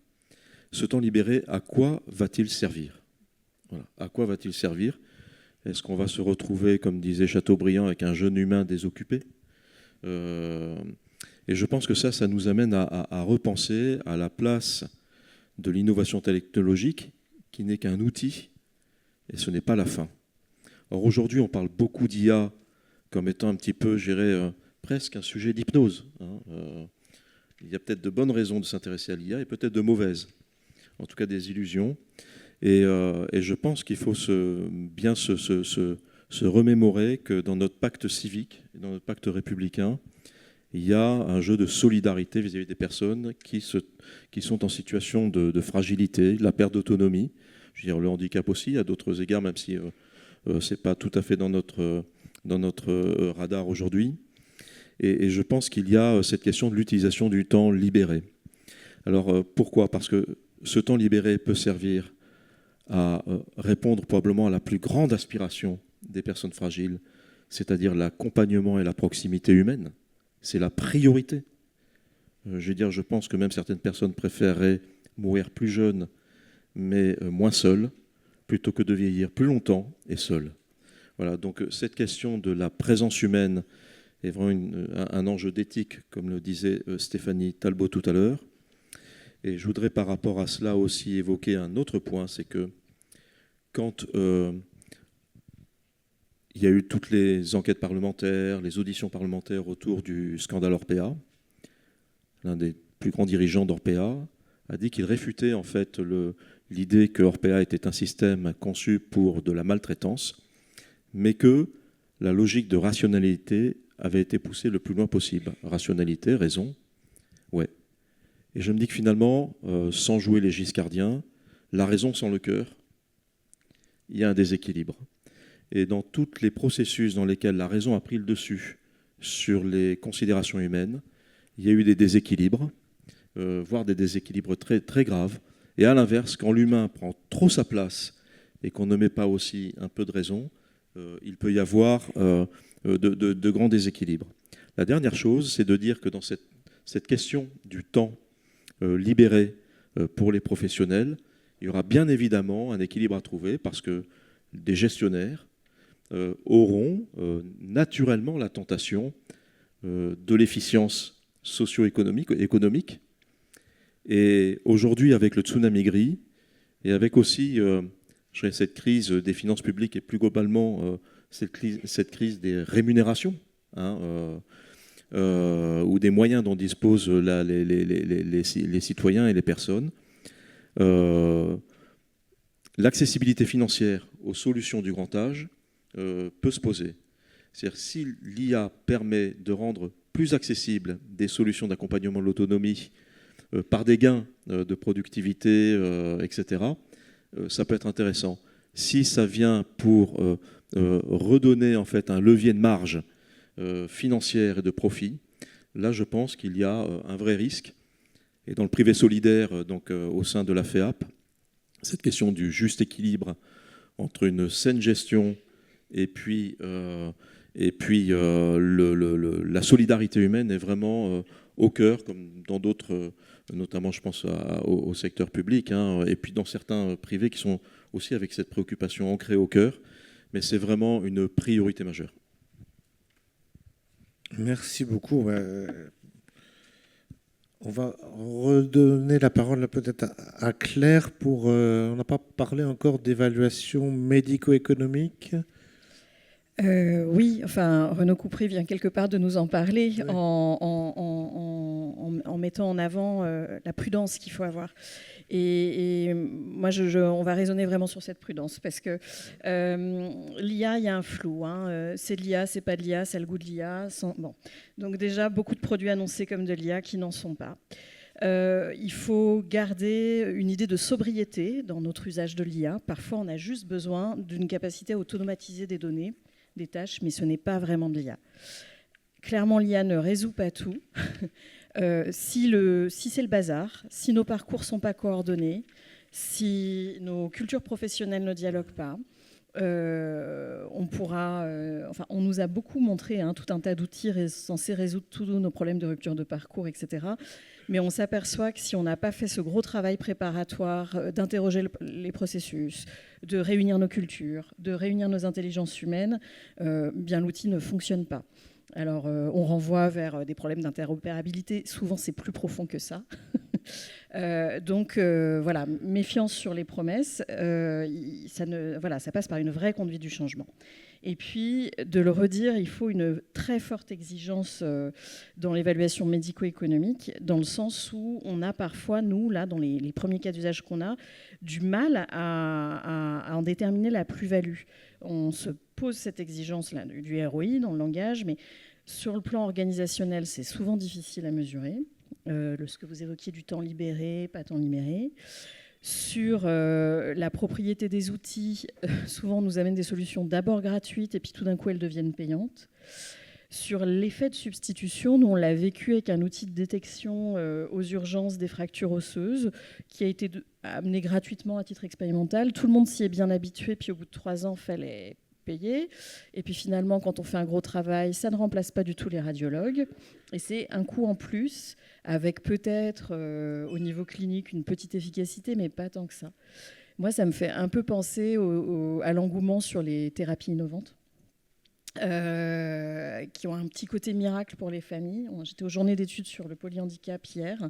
Ce temps libéré, à quoi va-t-il servir ? Voilà. À quoi va-t-il servir ? Est-ce qu'on va se retrouver, comme disait Chateaubriand, avec un jeune humain désoccupé ? Et je pense que ça nous amène à repenser à la place de l'innovation technologique, qui n'est qu'un outil, et ce n'est pas la fin. Or, aujourd'hui, on parle beaucoup d'IA comme étant un petit peu, je dirais, presque un sujet d'hypnose. Il y a peut-être de bonnes raisons de s'intéresser à l'IA et peut-être de mauvaises, en tout cas des illusions. Et je pense qu'il faut bien se remémorer que dans notre pacte civique, et dans notre pacte républicain, il y a un jeu de solidarité vis-à-vis des personnes qui sont en situation de fragilité, de la perte d'autonomie. Je veux dire, le handicap aussi, à d'autres égards, même si ce n'est pas tout à fait dans notre radar aujourd'hui. Et je pense qu'il y a cette question de l'utilisation du temps libéré. Alors pourquoi ? Parce que ce temps libéré peut servir à répondre probablement à la plus grande aspiration des personnes fragiles, c'est-à-dire l'accompagnement et la proximité humaine. C'est la priorité. Je veux dire, je pense que même certaines personnes préféreraient mourir plus jeunes, mais moins seules, plutôt que de vieillir plus longtemps et seules. Voilà, donc cette question de la présence humaine est vraiment un enjeu d'éthique, comme le disait Stéphanie Talbot tout à l'heure. Et je voudrais par rapport à cela aussi évoquer un autre point, c'est que quand il y a eu toutes les enquêtes parlementaires, les auditions parlementaires autour du scandale Orpea, l'un des plus grands dirigeants d'Orpea a dit qu'il réfutait en fait l'idée que Orpea était un système conçu pour de la maltraitance, mais que la logique de rationalité avait été poussée le plus loin possible. Rationalité, raison, ouais. Et je me dis que finalement, sans jouer les giscardiens, la raison sans le cœur, il y a un déséquilibre. Et dans tous les processus dans lesquels la raison a pris le dessus sur les considérations humaines, il y a eu des déséquilibres, voire des déséquilibres très, très graves. Et à l'inverse, quand l'humain prend trop sa place et qu'on ne met pas aussi un peu de raison, il peut y avoir de grands déséquilibres. La dernière chose, c'est de dire que dans cette question du temps libéré pour les professionnels, il y aura bien évidemment un équilibre à trouver parce que des gestionnaires auront naturellement la tentation de l'efficience socio-économique. Et aujourd'hui, avec le tsunami gris, et avec aussi cette crise des finances publiques et plus globalement cette crise des rémunérations, ou des moyens dont disposent les citoyens et les personnes, l'accessibilité financière aux solutions du grand âge peut se poser. C'est-à-dire si l'IA permet de rendre plus accessibles des solutions d'accompagnement de l'autonomie par des gains de productivité, etc., ça peut être intéressant. Si ça vient pour redonner en fait un levier de marge financière et de profit, là je pense qu'il y a un vrai risque. Et dans le privé solidaire, donc au sein de la FEAP, cette question du juste équilibre entre une saine gestion et puis la solidarité humaine est vraiment au cœur, comme dans d'autres, notamment je pense au secteur public, et puis dans certains privés qui sont aussi avec cette préoccupation ancrée au cœur, mais c'est vraiment une priorité majeure. Merci beaucoup. On va redonner la parole peut-être à Claire pour... on n'a pas parlé encore d'évaluation médico-économique. Oui, enfin, Renaud Coupré vient quelque part de nous en parler, Oui. en mettant en avant la prudence qu'il faut avoir. Et moi, on va raisonner vraiment sur cette prudence, parce que l'IA, il y a un flou. C'est de l'IA, c'est pas de l'IA, c'est le goût de l'IA. Bon. Donc déjà, beaucoup de produits annoncés comme de l'IA qui n'en sont pas. Il faut garder une idée de sobriété dans notre usage de l'IA. Parfois, on a juste besoin d'une capacité à automatiser des données, des tâches, mais ce n'est pas vraiment de l'IA. Clairement, l'IA ne résout pas tout. Si c'est le bazar, si nos parcours ne sont pas coordonnés, si nos cultures professionnelles ne dialoguent pas, on nous a beaucoup montré tout un tas d'outils censés résoudre tous nos problèmes de rupture de parcours, etc. Mais on s'aperçoit que si on n'a pas fait ce gros travail préparatoire d'interroger les processus, de réunir nos cultures, de réunir nos intelligences humaines, bien l'outil ne fonctionne pas. Alors, on renvoie vers des problèmes d'interopérabilité. Souvent, c'est plus profond que ça. Donc, voilà, méfiance sur les promesses. Ça passe par une vraie conduite du changement. Et puis, de le redire, il faut une très forte exigence dans l'évaluation médico-économique, dans le sens où on a parfois, nous, là, dans les premiers cas d'usage qu'on a, du mal à en déterminer la plus-value. On se pose cette exigence-là du ROI dans le langage, mais sur le plan organisationnel, c'est souvent difficile à mesurer. Ce que vous évoquiez du temps libéré, pas temps libéré. Sur la propriété des outils, souvent on nous amène des solutions d'abord gratuites et puis tout d'un coup elles deviennent payantes. Sur l'effet de substitution, nous on l'a vécu avec un outil de détection aux urgences des fractures osseuses qui a été amené gratuitement à titre expérimental. Tout le monde s'y est bien habitué, puis au bout de 3 ans, il fallait payer. Et puis finalement, quand on fait un gros travail, ça ne remplace pas du tout les radiologues. Et c'est un coût en plus, avec peut-être au niveau clinique une petite efficacité, mais pas tant que ça. Moi, ça me fait un peu penser à l'engouement sur les thérapies innovantes. Qui ont un petit côté miracle pour les familles. J'étais aux journées d'études sur le polyhandicap hier,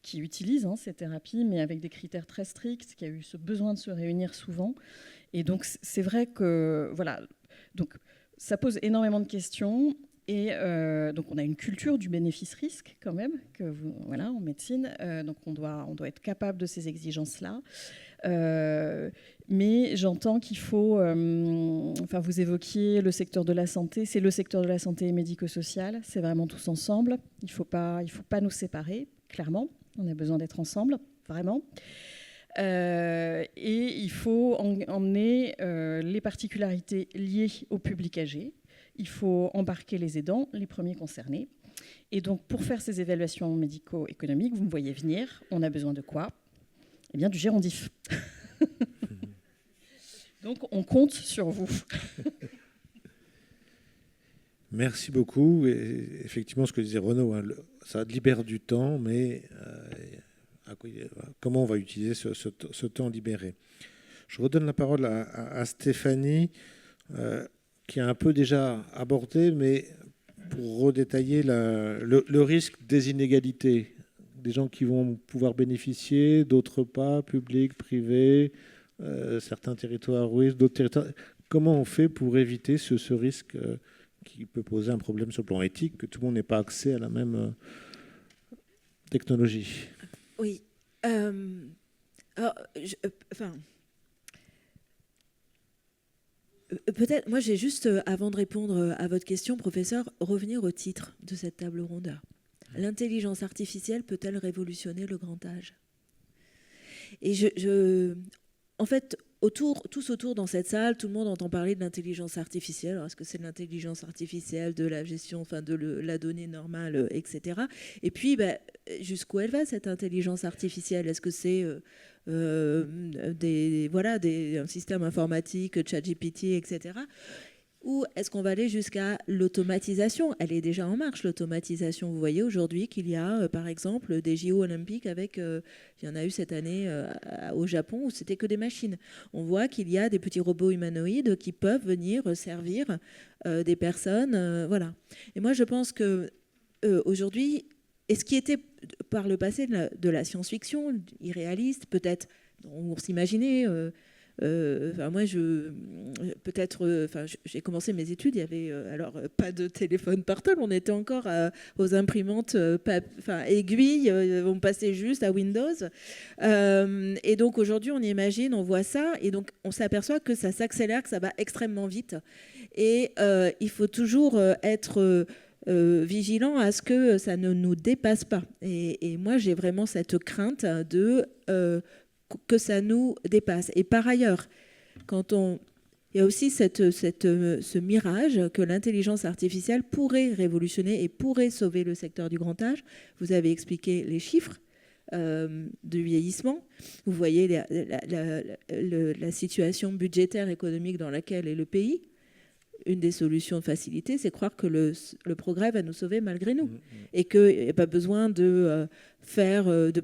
qui utilisent ces thérapies, mais avec des critères très stricts, qui a eu ce besoin de se réunir souvent. Et donc, c'est vrai que, voilà, donc, ça pose énormément de questions. Et donc on a une culture du bénéfice-risque quand même, voilà, en médecine. Donc on doit être capable de ces exigences-là. Mais j'entends qu'il faut... enfin, vous évoquiez le secteur de la santé. C'est le secteur de la santé médico-sociale. C'est vraiment tous ensemble. Il faut pas nous séparer, clairement. On a besoin d'être ensemble, vraiment. Et il faut emmener les particularités liées au public âgé. Il faut embarquer les aidants, les premiers concernés. Et donc, pour faire ces évaluations médico-économiques, vous me voyez venir, on a besoin de quoi ? Eh bien, du gérondif. Donc, on compte sur vous. Merci beaucoup. Et effectivement, ce que disait Renaud, hein, ça libère du temps, mais comment on va utiliser ce temps libéré ? Je redonne la parole à Stéphanie, qui a un peu déjà abordé, mais pour redétailler le risque des inégalités, des gens qui vont pouvoir bénéficier, d'autres pas, public, privé, certains territoires risques, d'autres territoires. Comment on fait pour éviter ce risque qui peut poser un problème sur le plan éthique, que tout le monde n'ait pas accès à la même technologie ? Oui. Peut-être, moi j'ai juste, avant de répondre à votre question, professeur, revenir au titre de cette table ronde. L'intelligence artificielle peut-elle révolutionner le grand âge ? Et en fait, tous autour dans cette salle, tout le monde entend parler de l'intelligence artificielle. Alors, est-ce que c'est de l'intelligence artificielle, de la gestion, enfin de la donnée normale, etc. Et puis, jusqu'où elle va cette intelligence artificielle ? Est-ce que c'est un système informatique, ChatGPT, etc. Ou est-ce qu'on va aller jusqu'à l'automatisation ? Elle est déjà en marche, l'automatisation. Vous voyez aujourd'hui qu'il y a, par exemple, des JO olympiques avec... il y en a eu cette année au Japon où c'était que des machines. On voit qu'il y a des petits robots humanoïdes qui peuvent venir servir des personnes. Voilà. Et moi, je pense que aujourd'hui, et ce qui était par le passé de la science-fiction, irréaliste, peut-être, on s'imaginait... moi, j'ai commencé mes études, il y avait pas de téléphone portable, on était encore aux imprimantes aiguilles, on passait juste à Windows. Et donc aujourd'hui, on imagine, on voit ça, et donc on s'aperçoit que ça s'accélère, que ça va extrêmement vite. Et il faut toujours être vigilant à ce que ça ne nous dépasse pas. Et moi, j'ai vraiment cette crainte que ça nous dépasse. Et par ailleurs, il y a aussi ce mirage que l'intelligence artificielle pourrait révolutionner et pourrait sauver le secteur du grand âge. Vous avez expliqué les chiffres de vieillissement. Vous voyez la situation budgétaire économique dans laquelle est le pays. Une des solutions de facilité, c'est croire que le progrès va nous sauver malgré nous. Et qu'il n'y a pas besoin de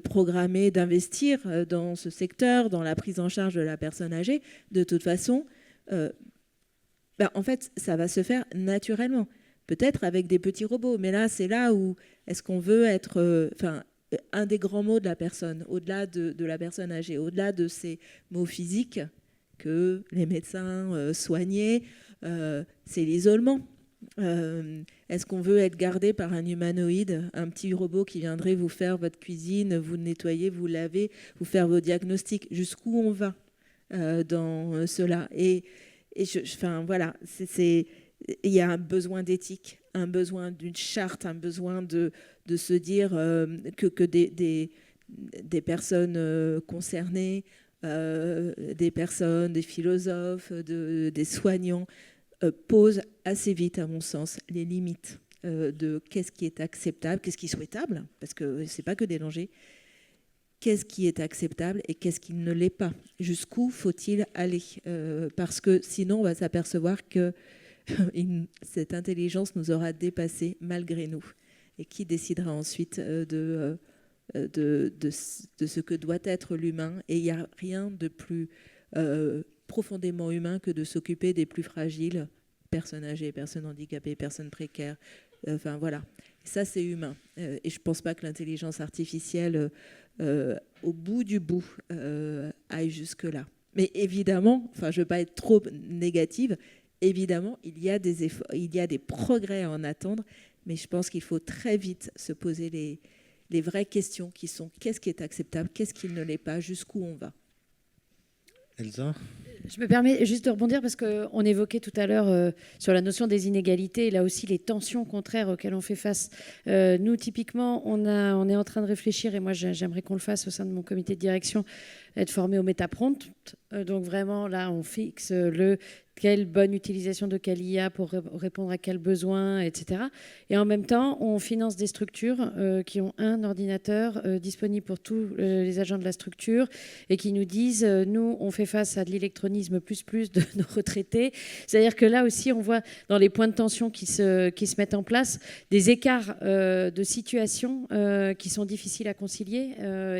programmer, d'investir dans ce secteur, dans la prise en charge de la personne âgée. De toute façon, en fait, ça va se faire naturellement. Peut-être avec des petits robots. Mais là, c'est là où est-ce qu'on veut être... un des grands mots de la personne, au-delà de la personne âgée, au-delà de ces mots physiques que les médecins soignaient, c'est l'isolement. Est-ce qu'on veut être gardé par un humanoïde, un petit robot qui viendrait vous faire votre cuisine, vous nettoyer, vous laver, vous faire vos diagnostics ? Jusqu'où on va dans cela ? Et voilà, il y a un besoin d'éthique, un besoin d'une charte, un besoin de se dire que des personnes concernées, des personnes, des philosophes, des soignants posent assez vite, à mon sens, les limites de qu'est-ce qui est acceptable, qu'est-ce qui est souhaitable, parce que ce n'est pas que des dangers, qu'est-ce qui est acceptable et qu'est-ce qui ne l'est pas. Jusqu'où faut-il aller ? Parce que sinon, on va s'apercevoir que cette intelligence nous aura dépassés malgré nous. Et qui décidera ensuite de ce que doit être l'humain ? Et il n'y a rien de plus profondément humain que de s'occuper des plus fragiles, personnes âgées, personnes handicapées, personnes précaires. Voilà. Et ça, c'est humain. Et je ne pense pas que l'intelligence artificielle, au bout du bout, aille jusque-là. Mais évidemment, je ne veux pas être trop négative, évidemment, il y a des efforts, il y a des progrès à en attendre, mais je pense qu'il faut très vite se poser les vraies questions qui sont qu'est-ce qui est acceptable, qu'est-ce qui ne l'est pas, jusqu'où on va. Elsa? Je me permets juste de rebondir parce qu'on évoquait tout à l'heure sur la notion des inégalités et là aussi les tensions contraires auxquelles on fait face. Nous, typiquement, on est en train de réfléchir, et moi j'aimerais qu'on le fasse au sein de mon comité de direction, être formé au Métaprompt. Donc vraiment, là, on fixe quelle bonne utilisation de quelle IA pour répondre à quels besoins, etc. Et en même temps, on finance des structures qui ont un ordinateur disponible pour tous les agents de la structure et qui nous disent, nous, on fait face à de l'électronisme plus de nos retraités. C'est-à-dire que là aussi, on voit dans les points de tension qui se mettent en place des écarts de situation qui sont difficiles à concilier.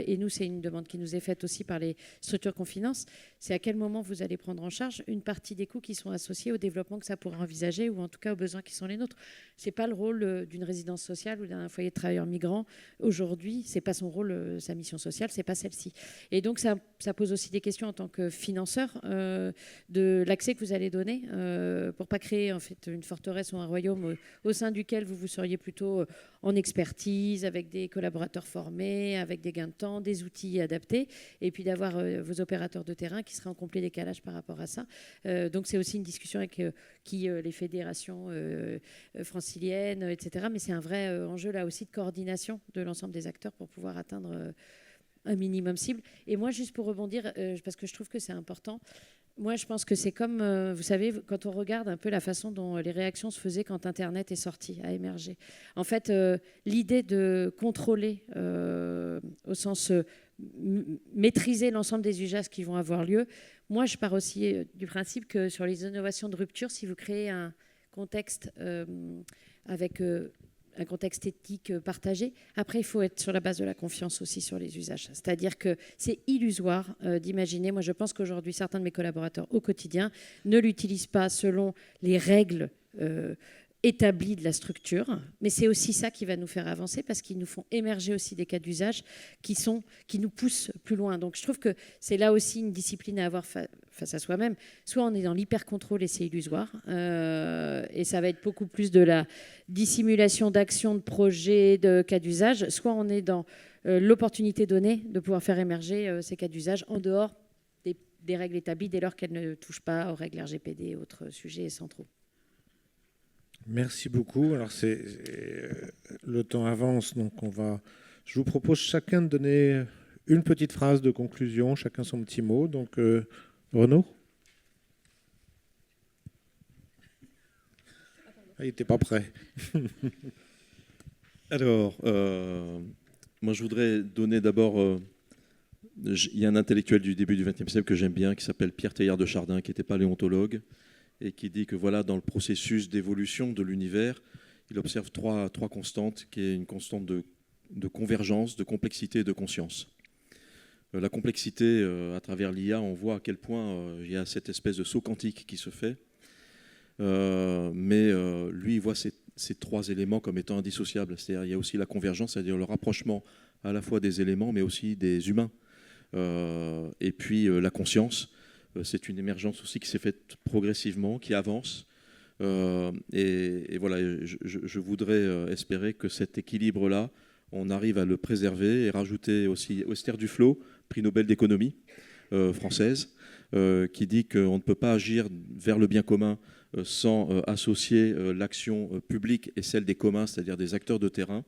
Et nous, c'est une demande qui nous est faite aussi par les structures qu'on finance. C'est à quel moment vous allez prendre en charge une partie des coûts qui sont associés au développement que ça pourrait envisager ou en tout cas aux besoins qui sont les nôtres. Ce n'est pas le rôle d'une résidence sociale ou d'un foyer de travailleurs migrants. Aujourd'hui, ce n'est pas son rôle, sa mission sociale, ce n'est pas celle-ci. Et donc, ça pose aussi des questions en tant que financeur de l'accès que vous allez donner pour ne pas créer en fait, une forteresse ou un royaume au sein duquel vous seriez plutôt en expertise, avec des collaborateurs formés, avec des gains de temps, des outils adaptés, et puis d'avoir vos opérateurs de terrain qui seraient en complet décalage par rapport à ça. Donc c'est aussi une discussion avec les fédérations franciliennes, etc. Mais c'est un vrai enjeu là aussi de coordination de l'ensemble des acteurs pour pouvoir atteindre un minimum cible. Et moi, juste pour rebondir, parce que je trouve que c'est important, moi, je pense que c'est comme, vous savez, quand on regarde un peu la façon dont les réactions se faisaient quand Internet est sorti, a émergé. En fait, l'idée de contrôler, au sens maîtriser l'ensemble des usages qui vont avoir lieu, moi, je pars aussi du principe que sur les innovations de rupture, si vous créez un contexte avec un contexte éthique partagé. Après, il faut être sur la base de la confiance aussi sur les usages. C'est-à-dire que c'est illusoire d'imaginer. Moi, je pense qu'aujourd'hui, certains de mes collaborateurs au quotidien ne l'utilisent pas selon les règles établies de la structure. Mais c'est aussi ça qui va nous faire avancer parce qu'ils nous font émerger aussi des cas d'usage qui nous poussent plus loin. Donc, je trouve que c'est là aussi une discipline à avoir face à soi-même. Soit on est dans l'hyper-contrôle et c'est illusoire, et ça va être beaucoup plus de la dissimulation d'actions, de projets, de cas d'usage, soit on est dans l'opportunité donnée de pouvoir faire émerger ces cas d'usage en dehors des règles établies dès lors qu'elles ne touchent pas aux règles RGPD et autres sujets centraux. Merci beaucoup. Alors le temps avance, donc je vous propose chacun de donner une petite phrase de conclusion, chacun son petit mot. Donc Renaud. Il n'était pas prêt. Alors, moi je voudrais donner d'abord... il y a un intellectuel du début du XXe siècle que j'aime bien, qui s'appelle Pierre Teilhard de Chardin, qui n'était pas paléontologue, et qui dit que voilà, dans le processus d'évolution de l'univers, il observe trois constantes, qui est une constante de convergence, de complexité et de conscience. La complexité, à travers l'IA, on voit à quel point il y a cette espèce de saut quantique qui se fait. Mais lui, il voit ces trois éléments comme étant indissociables. C'est-à-dire il y a aussi la convergence, c'est-à-dire le rapprochement à la fois des éléments, mais aussi des humains. Et puis la conscience, c'est une émergence aussi qui s'est faite progressivement, qui avance. Et voilà, je voudrais espérer que cet équilibre-là, on arrive à le préserver et rajouter aussi Esther Duflo, prix Nobel d'économie française, qui dit qu'on ne peut pas agir vers le bien commun sans associer l'action publique et celle des communs, c'est-à-dire des acteurs de terrain.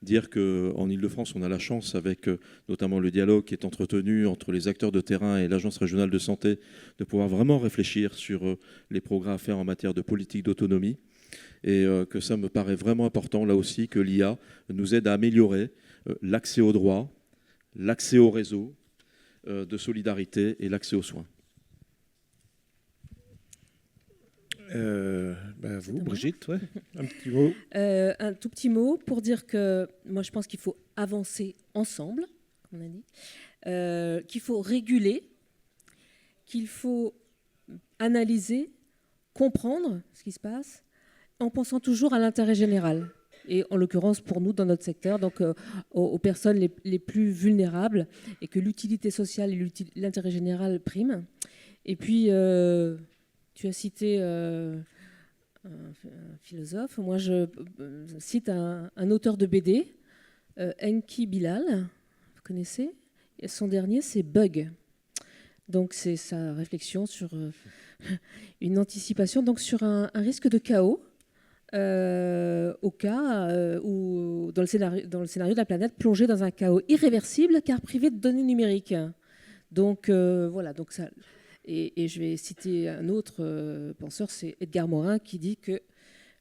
Dire qu'en Ile-de-France, on a la chance, avec notamment le dialogue qui est entretenu entre les acteurs de terrain et l'Agence régionale de santé, de pouvoir vraiment réfléchir sur les progrès à faire en matière de politique d'autonomie. Et que ça me paraît vraiment important, là aussi, que l'IA nous aide à améliorer l'accès aux droits, l'accès au réseau de solidarité et l'accès aux soins. Vous, Brigitte, ouais, un petit mot. Un tout petit mot pour dire que moi je pense qu'il faut avancer ensemble, comme on a dit, qu'il faut réguler, qu'il faut analyser, comprendre ce qui se passe, en pensant toujours à l'intérêt général. Et en l'occurrence pour nous dans notre secteur, donc aux personnes les plus vulnérables, et que l'utilité sociale et l'intérêt général priment. Et puis Tu as cité un philosophe. Moi, je cite un auteur de BD, Enki Bilal. Vous connaissez? Et son dernier, c'est Bug. Donc, c'est sa réflexion sur une anticipation, donc sur un risque de chaos. Au cas où, dans le scénario de la planète plongée dans un chaos irréversible car privée de données numériques. Donc voilà, donc ça. Et je vais citer un autre penseur, c'est Edgar Morin, qui dit que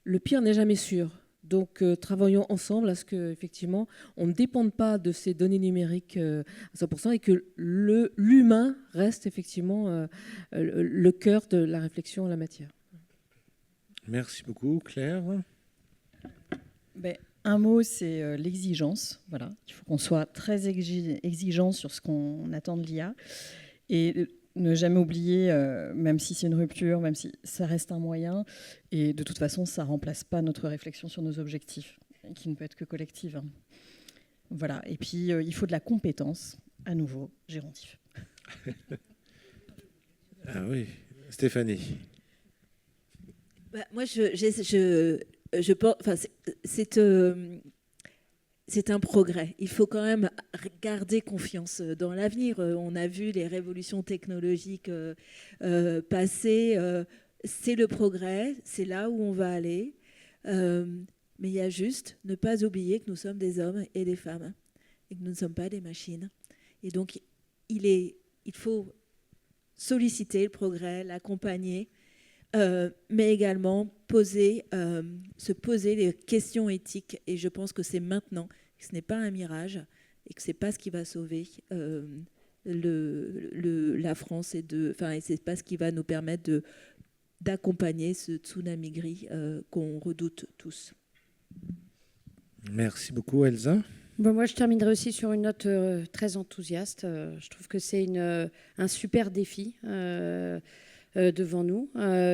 le pire n'est jamais sûr. Donc travaillons ensemble à ce qu'effectivement on ne dépende pas de ces données numériques à 100% et que l'humain reste effectivement le cœur de la réflexion en la matière. Merci beaucoup, Claire. Un mot, c'est l'exigence. Voilà. Il faut qu'on soit très exigeant sur ce qu'on attend de l'IA. Et ne jamais oublier, même si c'est une rupture, même si ça reste un moyen, et de toute façon, ça ne remplace pas notre réflexion sur nos objectifs, qui ne peut être que collective. Voilà. Et puis, il faut de la compétence, à nouveau, gérondif. Ah oui, Stéphanie. Moi, je pense, enfin, c'est un progrès. Il faut quand même garder confiance dans l'avenir. On a vu les révolutions technologiques passer. C'est le progrès, c'est là où on va aller. Mais il y a juste ne pas oublier que nous sommes des hommes et des femmes et que nous ne sommes pas des machines. Et donc, il faut solliciter le progrès, l'accompagner. Mais également se poser les questions éthiques. Et je pense que c'est maintenant, que ce n'est pas un mirage et que ce n'est pas ce qui va sauver la France et ce n'est pas ce qui va nous permettre d'accompagner ce tsunami gris qu'on redoute tous. Merci beaucoup, Elsa. Bon, moi, je terminerai aussi sur une note très enthousiaste. Je trouve que c'est un super défi devant nous,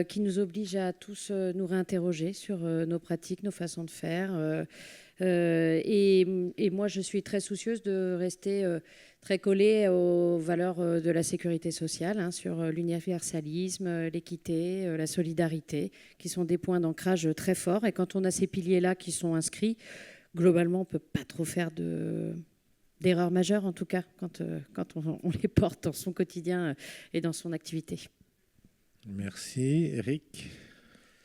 qui nous oblige à tous nous réinterroger sur nos pratiques, nos façons de faire. Et moi, je suis très soucieuse de rester très collée aux valeurs de la sécurité sociale, sur l'universalisme, l'équité, la solidarité, qui sont des points d'ancrage très forts. Et quand on a ces piliers-là qui sont inscrits, globalement, on ne peut pas trop faire d'erreurs majeures, en tout cas, quand on les porte dans son quotidien et dans son activité. Merci. Eric.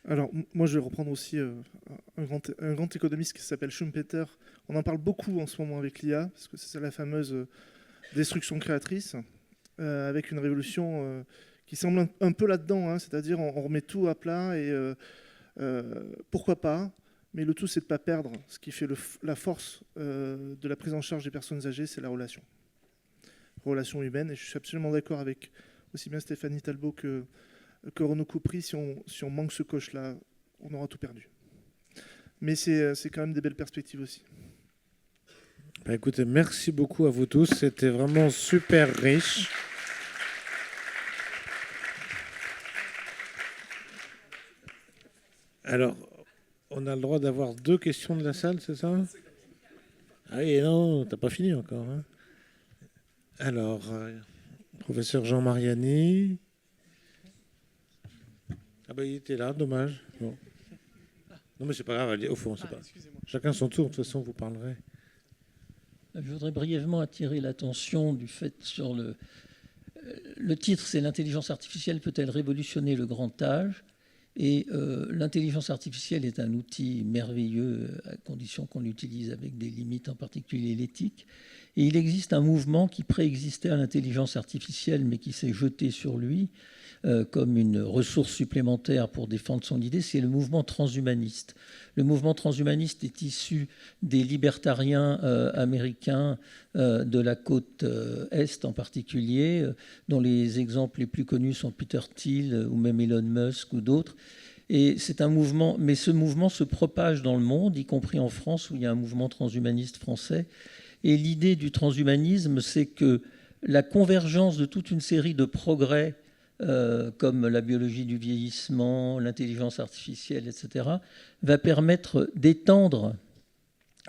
Alors, moi, je vais reprendre aussi un grand économiste qui s'appelle Schumpeter. On en parle beaucoup en ce moment avec l'IA, parce que c'est la fameuse destruction créatrice, avec une révolution qui semble un peu là-dedans, c'est-à-dire on remet tout à plat et pourquoi pas, mais le tout, c'est de ne pas perdre. Ce qui fait la force de la prise en charge des personnes âgées, c'est la relation humaine. Et je suis absolument d'accord avec aussi bien Stéphanie Talbot que Renaud Coupry. Si on manque ce coche-là, on aura tout perdu. Mais c'est quand même des belles perspectives aussi. Écoutez, merci beaucoup à vous tous. C'était vraiment super riche. Alors, on a le droit d'avoir 2 questions de la salle, c'est ça? Ah oui, non, t'as pas fini encore. Alors, professeur Jean Mariani. Ah ben, il était là, dommage. Bon. Non, mais c'est pas grave, au fond, c'est pas. Chacun son tour, de toute façon, vous parlerez. Je voudrais brièvement attirer l'attention du fait sur le titre, c'est l'intelligence artificielle peut-elle révolutionner le grand âge? Et l'intelligence artificielle est un outil merveilleux à condition qu'on l'utilise avec des limites, en particulier l'éthique. Et il existe un mouvement qui préexistait à l'intelligence artificielle, mais qui s'est jeté sur lui comme une ressource supplémentaire pour défendre son idée, c'est le mouvement transhumaniste. Le mouvement transhumaniste est issu des libertariens américains de la côte Est en particulier, dont les exemples les plus connus sont Peter Thiel ou même Elon Musk ou d'autres. Et c'est un mouvement, mais ce mouvement se propage dans le monde, y compris en France, où il y a un mouvement transhumaniste français. Et l'idée du transhumanisme, c'est que la convergence de toute une série de progrès comme la biologie du vieillissement, l'intelligence artificielle, etc., va permettre d'étendre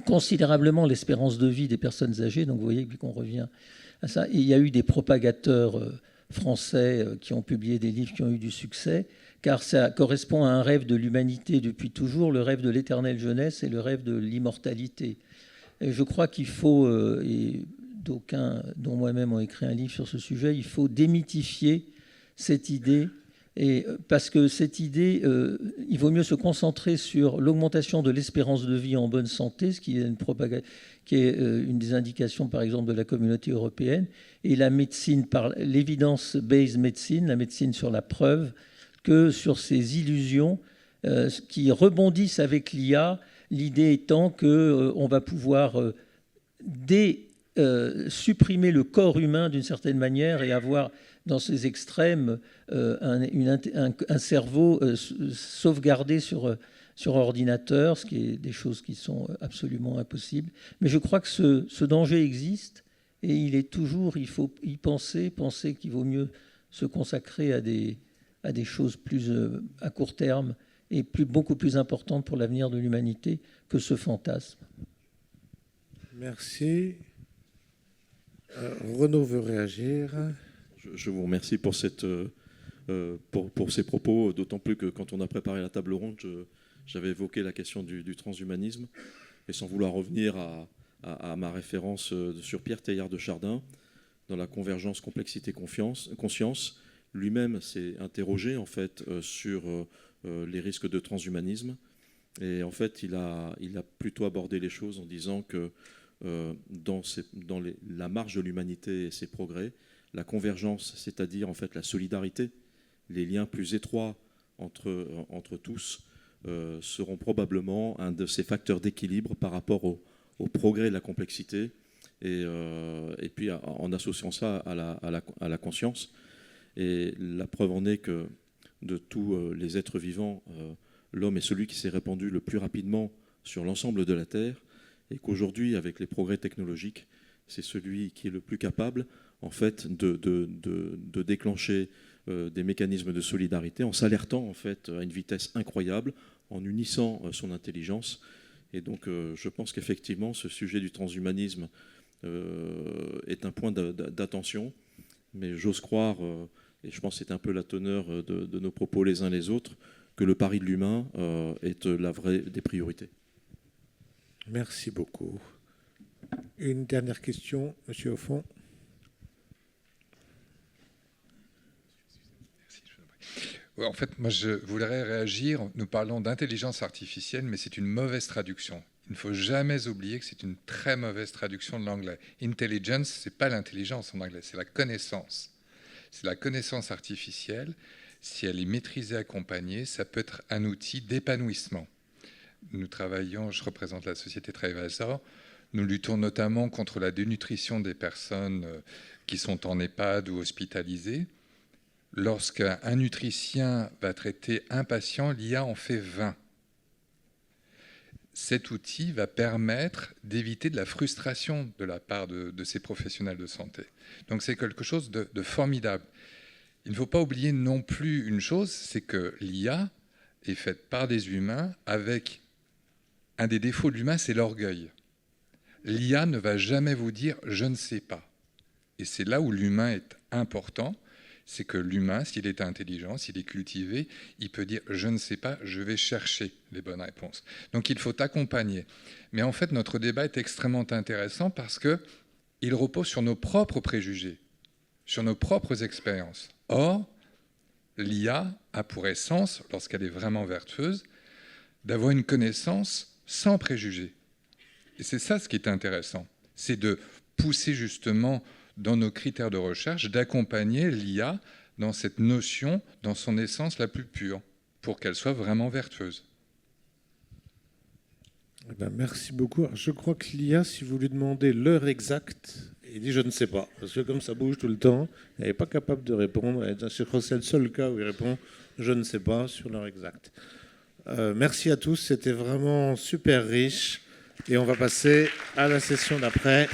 considérablement l'espérance de vie des personnes âgées. Donc vous voyez qu'on revient à ça. Et il y a eu des propagateurs français qui ont publié des livres qui ont eu du succès, car ça correspond à un rêve de l'humanité depuis toujours, le rêve de l'éternelle jeunesse et le rêve de l'immortalité. Et je crois qu'il faut, et d'aucuns, dont moi-même, ont écrit un livre sur ce sujet, il faut démythifier cette idée. Et parce que cette idée, il vaut mieux se concentrer sur l'augmentation de l'espérance de vie en bonne santé, ce qui est une des indications, par exemple, de la communauté européenne, et la médecine par l'évidence-based médecine, la médecine sur la preuve, que sur ces illusions qui rebondissent avec l'IA, l'idée étant qu'on va pouvoir supprimer le corps humain d'une certaine manière et avoir dans ces extrêmes un cerveau sauvegardé sur ordinateur, ce qui est des choses qui sont absolument impossibles. Mais je crois que ce danger existe et il faut y penser qu'il vaut mieux se consacrer à des choses plus à court terme et beaucoup plus importantes pour l'avenir de l'humanité que ce fantasme. Merci. Renaud veut réagir. Je vous remercie pour ces propos, d'autant plus que quand on a préparé la table ronde, j'avais évoqué la question du transhumanisme, et sans vouloir revenir à ma référence sur Pierre Teilhard de Chardin, dans la convergence complexité-conscience, lui-même s'est interrogé en fait sur les risques de transhumanisme, et en fait il a plutôt abordé les choses en disant que dans la marge de l'humanité et ses progrès, la convergence, c'est-à-dire en fait la solidarité, les liens plus étroits entre tous, seront probablement un de ces facteurs d'équilibre par rapport au progrès de la complexité, et puis en associant ça à la conscience. Et la preuve en est que de tous les êtres vivants, l'homme est celui qui s'est répandu le plus rapidement sur l'ensemble de la Terre, et qu'aujourd'hui, avec les progrès technologiques, c'est celui qui est le plus capable, en fait, de déclencher des mécanismes de solidarité en s'alertant, en fait, à une vitesse incroyable, en unissant son intelligence. Et donc, je pense qu'effectivement, ce sujet du transhumanisme est un point d'attention, mais j'ose croire, et je pense que c'est un peu la teneur de nos propos les uns les autres, que le pari de l'humain est la vraie des priorités. Merci beaucoup. Une dernière question, monsieur au fond. Oui, en fait, moi, je voudrais réagir. Nous parlons d'intelligence artificielle, mais c'est une mauvaise traduction. Il ne faut jamais oublier que c'est une très mauvaise traduction de l'anglais. Intelligence, ce n'est pas l'intelligence en anglais, c'est la connaissance. C'est la connaissance artificielle. Si elle est maîtrisée, accompagnée, ça peut être un outil d'épanouissement. Nous travaillons, je représente la société Trailvazor, nous luttons notamment contre la dénutrition des personnes qui sont en EHPAD ou hospitalisées. Lorsqu'un nutricien va traiter un patient, l'IA en fait 20. Cet outil va permettre d'éviter de la frustration de la part de ces professionnels de santé. Donc c'est quelque chose de formidable. Il ne faut pas oublier non plus une chose, c'est que l'IA est faite par des humains avec un des défauts de l'humain, c'est l'orgueil. L'IA ne va jamais vous dire « je ne sais pas ». Et c'est là où l'humain est important, c'est que l'humain, s'il est intelligent, s'il est cultivé, il peut dire « je ne sais pas, je vais chercher les bonnes réponses ». Donc il faut accompagner. Mais en fait, notre débat est extrêmement intéressant parce qu'il repose sur nos propres préjugés, sur nos propres expériences. Or, l'IA a pour essence, lorsqu'elle est vraiment vertueuse, d'avoir une connaissance sans préjugés. Et c'est ça ce qui est intéressant, c'est de pousser justement dans nos critères de recherche, d'accompagner l'IA dans cette notion, dans son essence la plus pure, pour qu'elle soit vraiment vertueuse. Eh bien, merci beaucoup. Je crois que l'IA, si vous lui demandez l'heure exacte, il dit « je ne sais pas », parce que comme ça bouge tout le temps, il n'est pas capable de répondre. Et je crois que c'est le seul cas où il répond « je ne sais pas » sur l'heure exacte. Merci à tous, c'était vraiment super riche. Et on va passer à la session d'après.